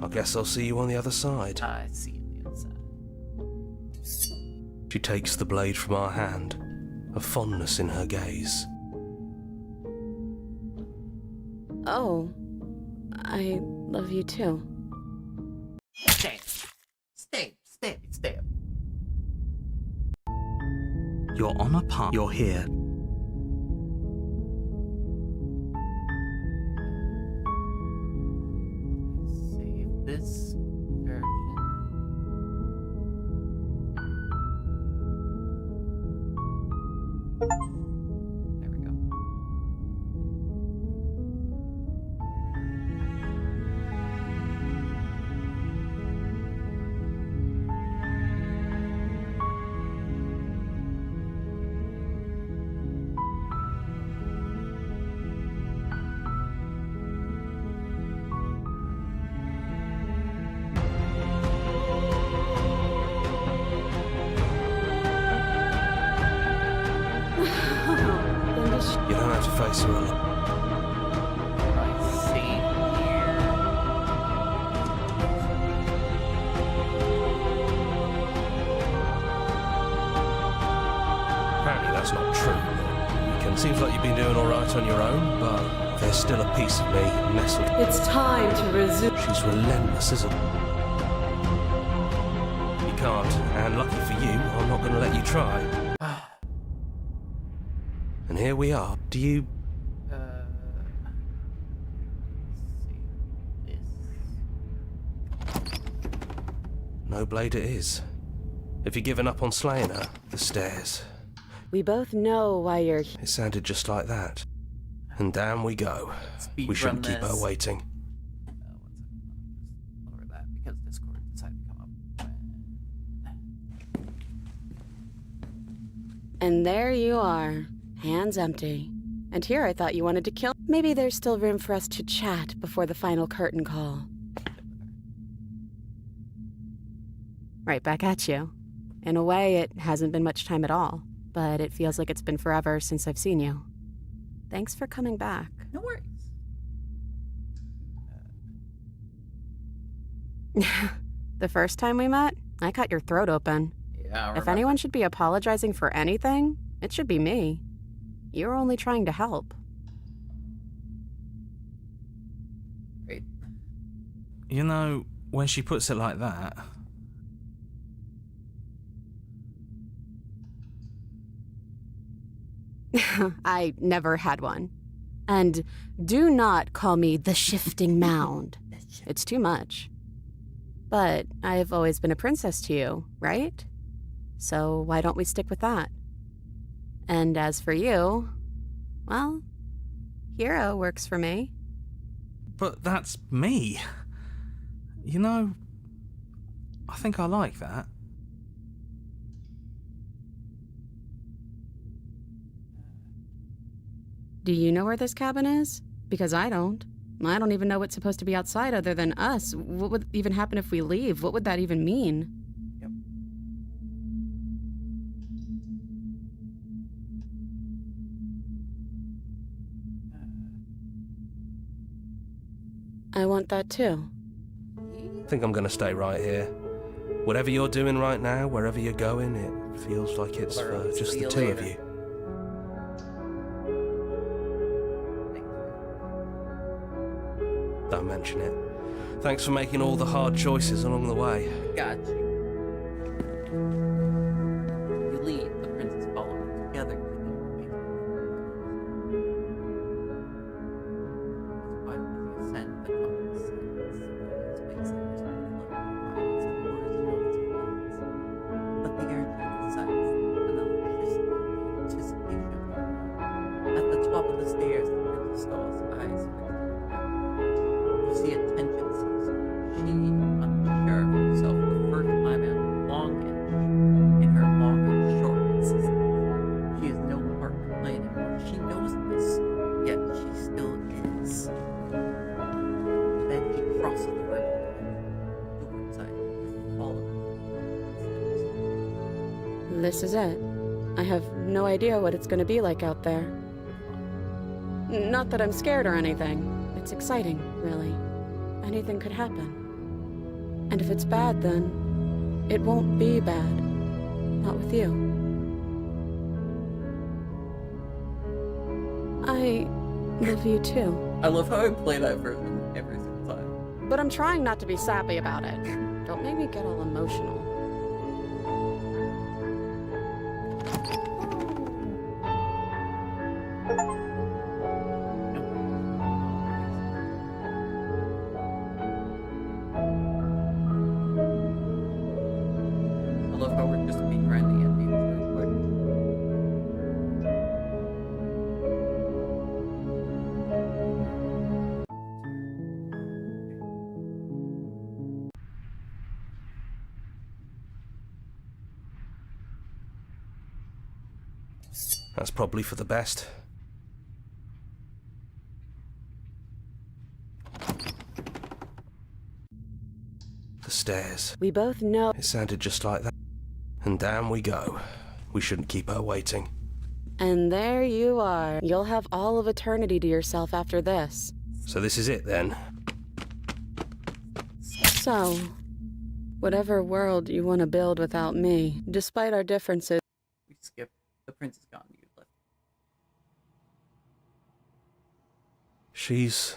I guess I'll see you on the other side. I see you on the other side. She takes the blade from our hand, a fondness in her gaze. Oh, I love you too. Stay. Stay. Stay. Stay. You're on a path. You're here. Save this version. lights are alive. I see here. Apparently that's not true. It seems like you've been doing alright on your own, but there's still a piece of me nestled. It's time to resume. She's relentless, isn't she? You can't, and lucky for you, I'm not going to let you try. And here we are. Do you... Let's see. This. No blade it is. Have you given up on slaying her? The stairs. We both know why you're here. It sounded just like that. And down we go. Speed We shouldn't run keep her this. waiting. One second. Lower that because Discord decided to come up. And there you are, hands empty. And here I thought you wanted to kill. Maybe there's still room for us to chat before the final curtain call. Right back at you. In a way, it hasn't been much time at all, but it feels like it's been forever since I've seen you. Thanks for coming back. No worries. The first time we met, I cut your throat open. Yeah, I If remember. anyone should be apologizing for anything, it should be me. You're only trying to help. Great. You know, when she puts it like that, I never had one. And do not call me the shifting mound. It's too much. But I've always been a princess to you, right? So why don't we stick with that? And as for you, well, hero works for me. but that's me. You know, I think I like that. Do you know where this cabin is? Because I don't. I don't even know what's supposed to be outside other than us. What would even happen if we leave? What would that even mean? Yep. I want that too. I think I'm going to stay right here. Whatever you're doing right now, wherever you're going, it feels like it's for just the two of you. Don't mention it. Thanks for making all the hard choices along the way. Got you. You lead, the princess follows together. Why does he ascend the compass? But the air emphasizes another anticipation. At the top of the stairs, the princess Stall's eyes fixed on the ground. You see a tension season. She, unsure of herself for the first time in her long and short existence. She is no part to play anymore. She knows this, yet she still is. Then she crosses the room. Door inside. Follow her. This is it. I have no idea what it's going to be like out there. Not that I'm scared or anything. It's exciting, really. Anything could happen. And if it's bad, then it won't be bad. Not with you. I love you too. I love how I play that version every single time. But I'm trying not to be sappy about it. Don't make me get all emotional. I love how we're just being around the endings real quick. That's probably for the best. The stairs. We both know. It sounded just like that. And down we go. We shouldn't keep her waiting. And there you are. You'll have all of eternity to yourself after this. So this is it then? So, whatever world you want to build without me, despite our differences. We skip. The prince is gone. You left. She's...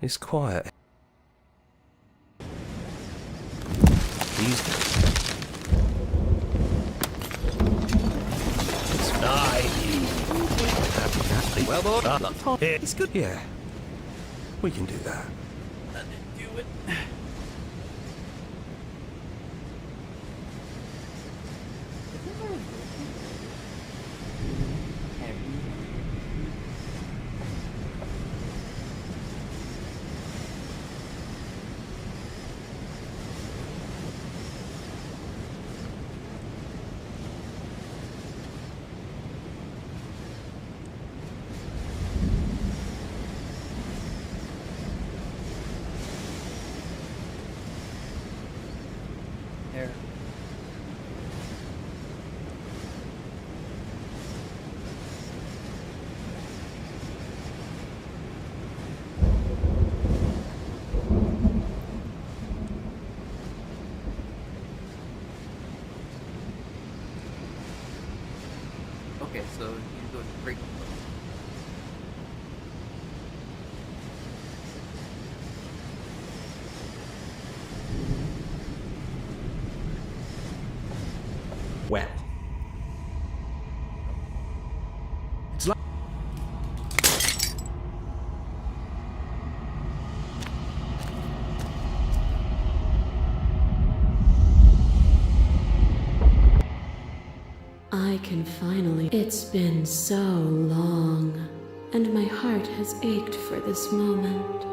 It's quiet. He's... Well, boy, it's good. Yeah, we can do that. That didn't do it. There. Okay, so you go to break. Well. It's like... I can finally. It's been so long, and my heart has ached for this moment.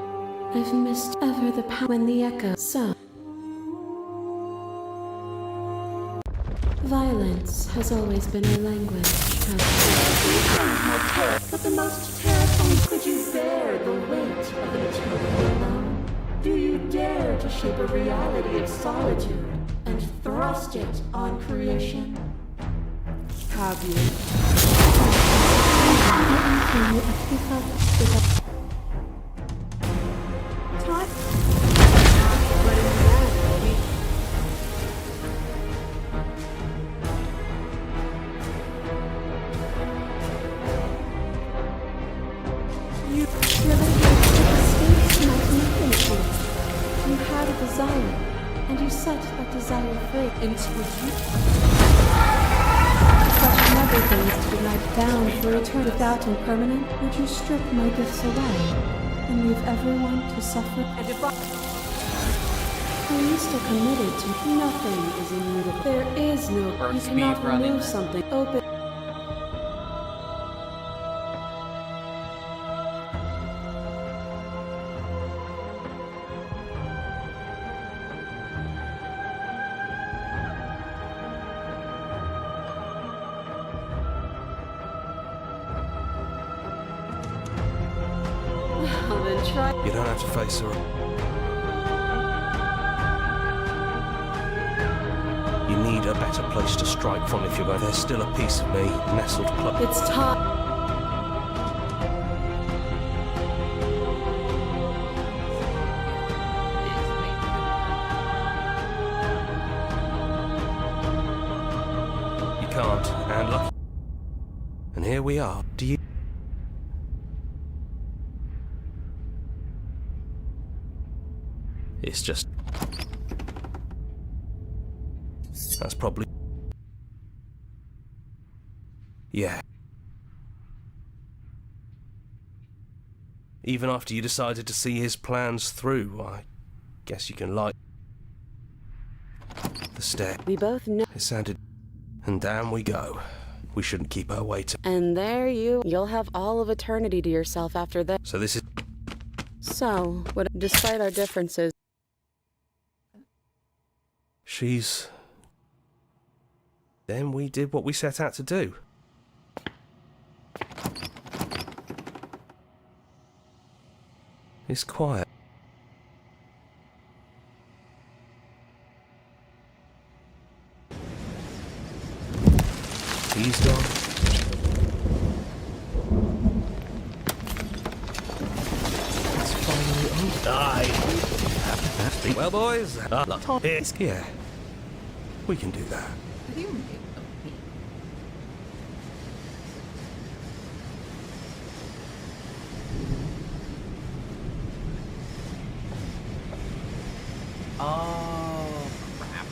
I've missed ever the power when the echo. So. Violence has always been our language. But the most terrifying, could you bear the weight of an eternity alone? Do you dare to shape a reality of solitude and thrust it on creation? Have you? Time. But in the end, we You had a desire, and you set that desire free into you. Question everything is to be life bound for eternity without impermanent. Would you strip my gifts away and leave everyone to suffer? and if I Are you still committed to nothing is immutable? There is no. Or You speed cannot running. remove something. Open. well, then try. You don't have to face her. You need a better place to strike from if you're going. There's still a piece of me nestled close. It's time. You can't, and lucky. And here we are. Do you? It's just. That's probably. Yeah. Even after you decided to see his plans through, I guess you can like the stare. We both know. It sounded. And down we go. We shouldn't keep her waiting. And there you'll have all of eternity to yourself after this. So this is. So, despite our differences, She's. Then we did what we set out to do. It's quiet. He's gone. It's finally over. Well, boys, yeah, we can do that. What do you mean? Oh, crap.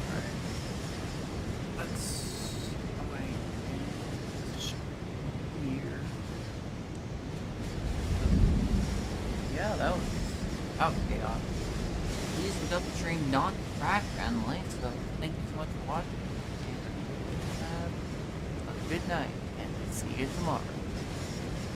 Alright. Let's go here. Yeah, that was chaos. Please look up the stream not crash friendly, so thank you so much for watching. And have a good night, and see you tomorrow.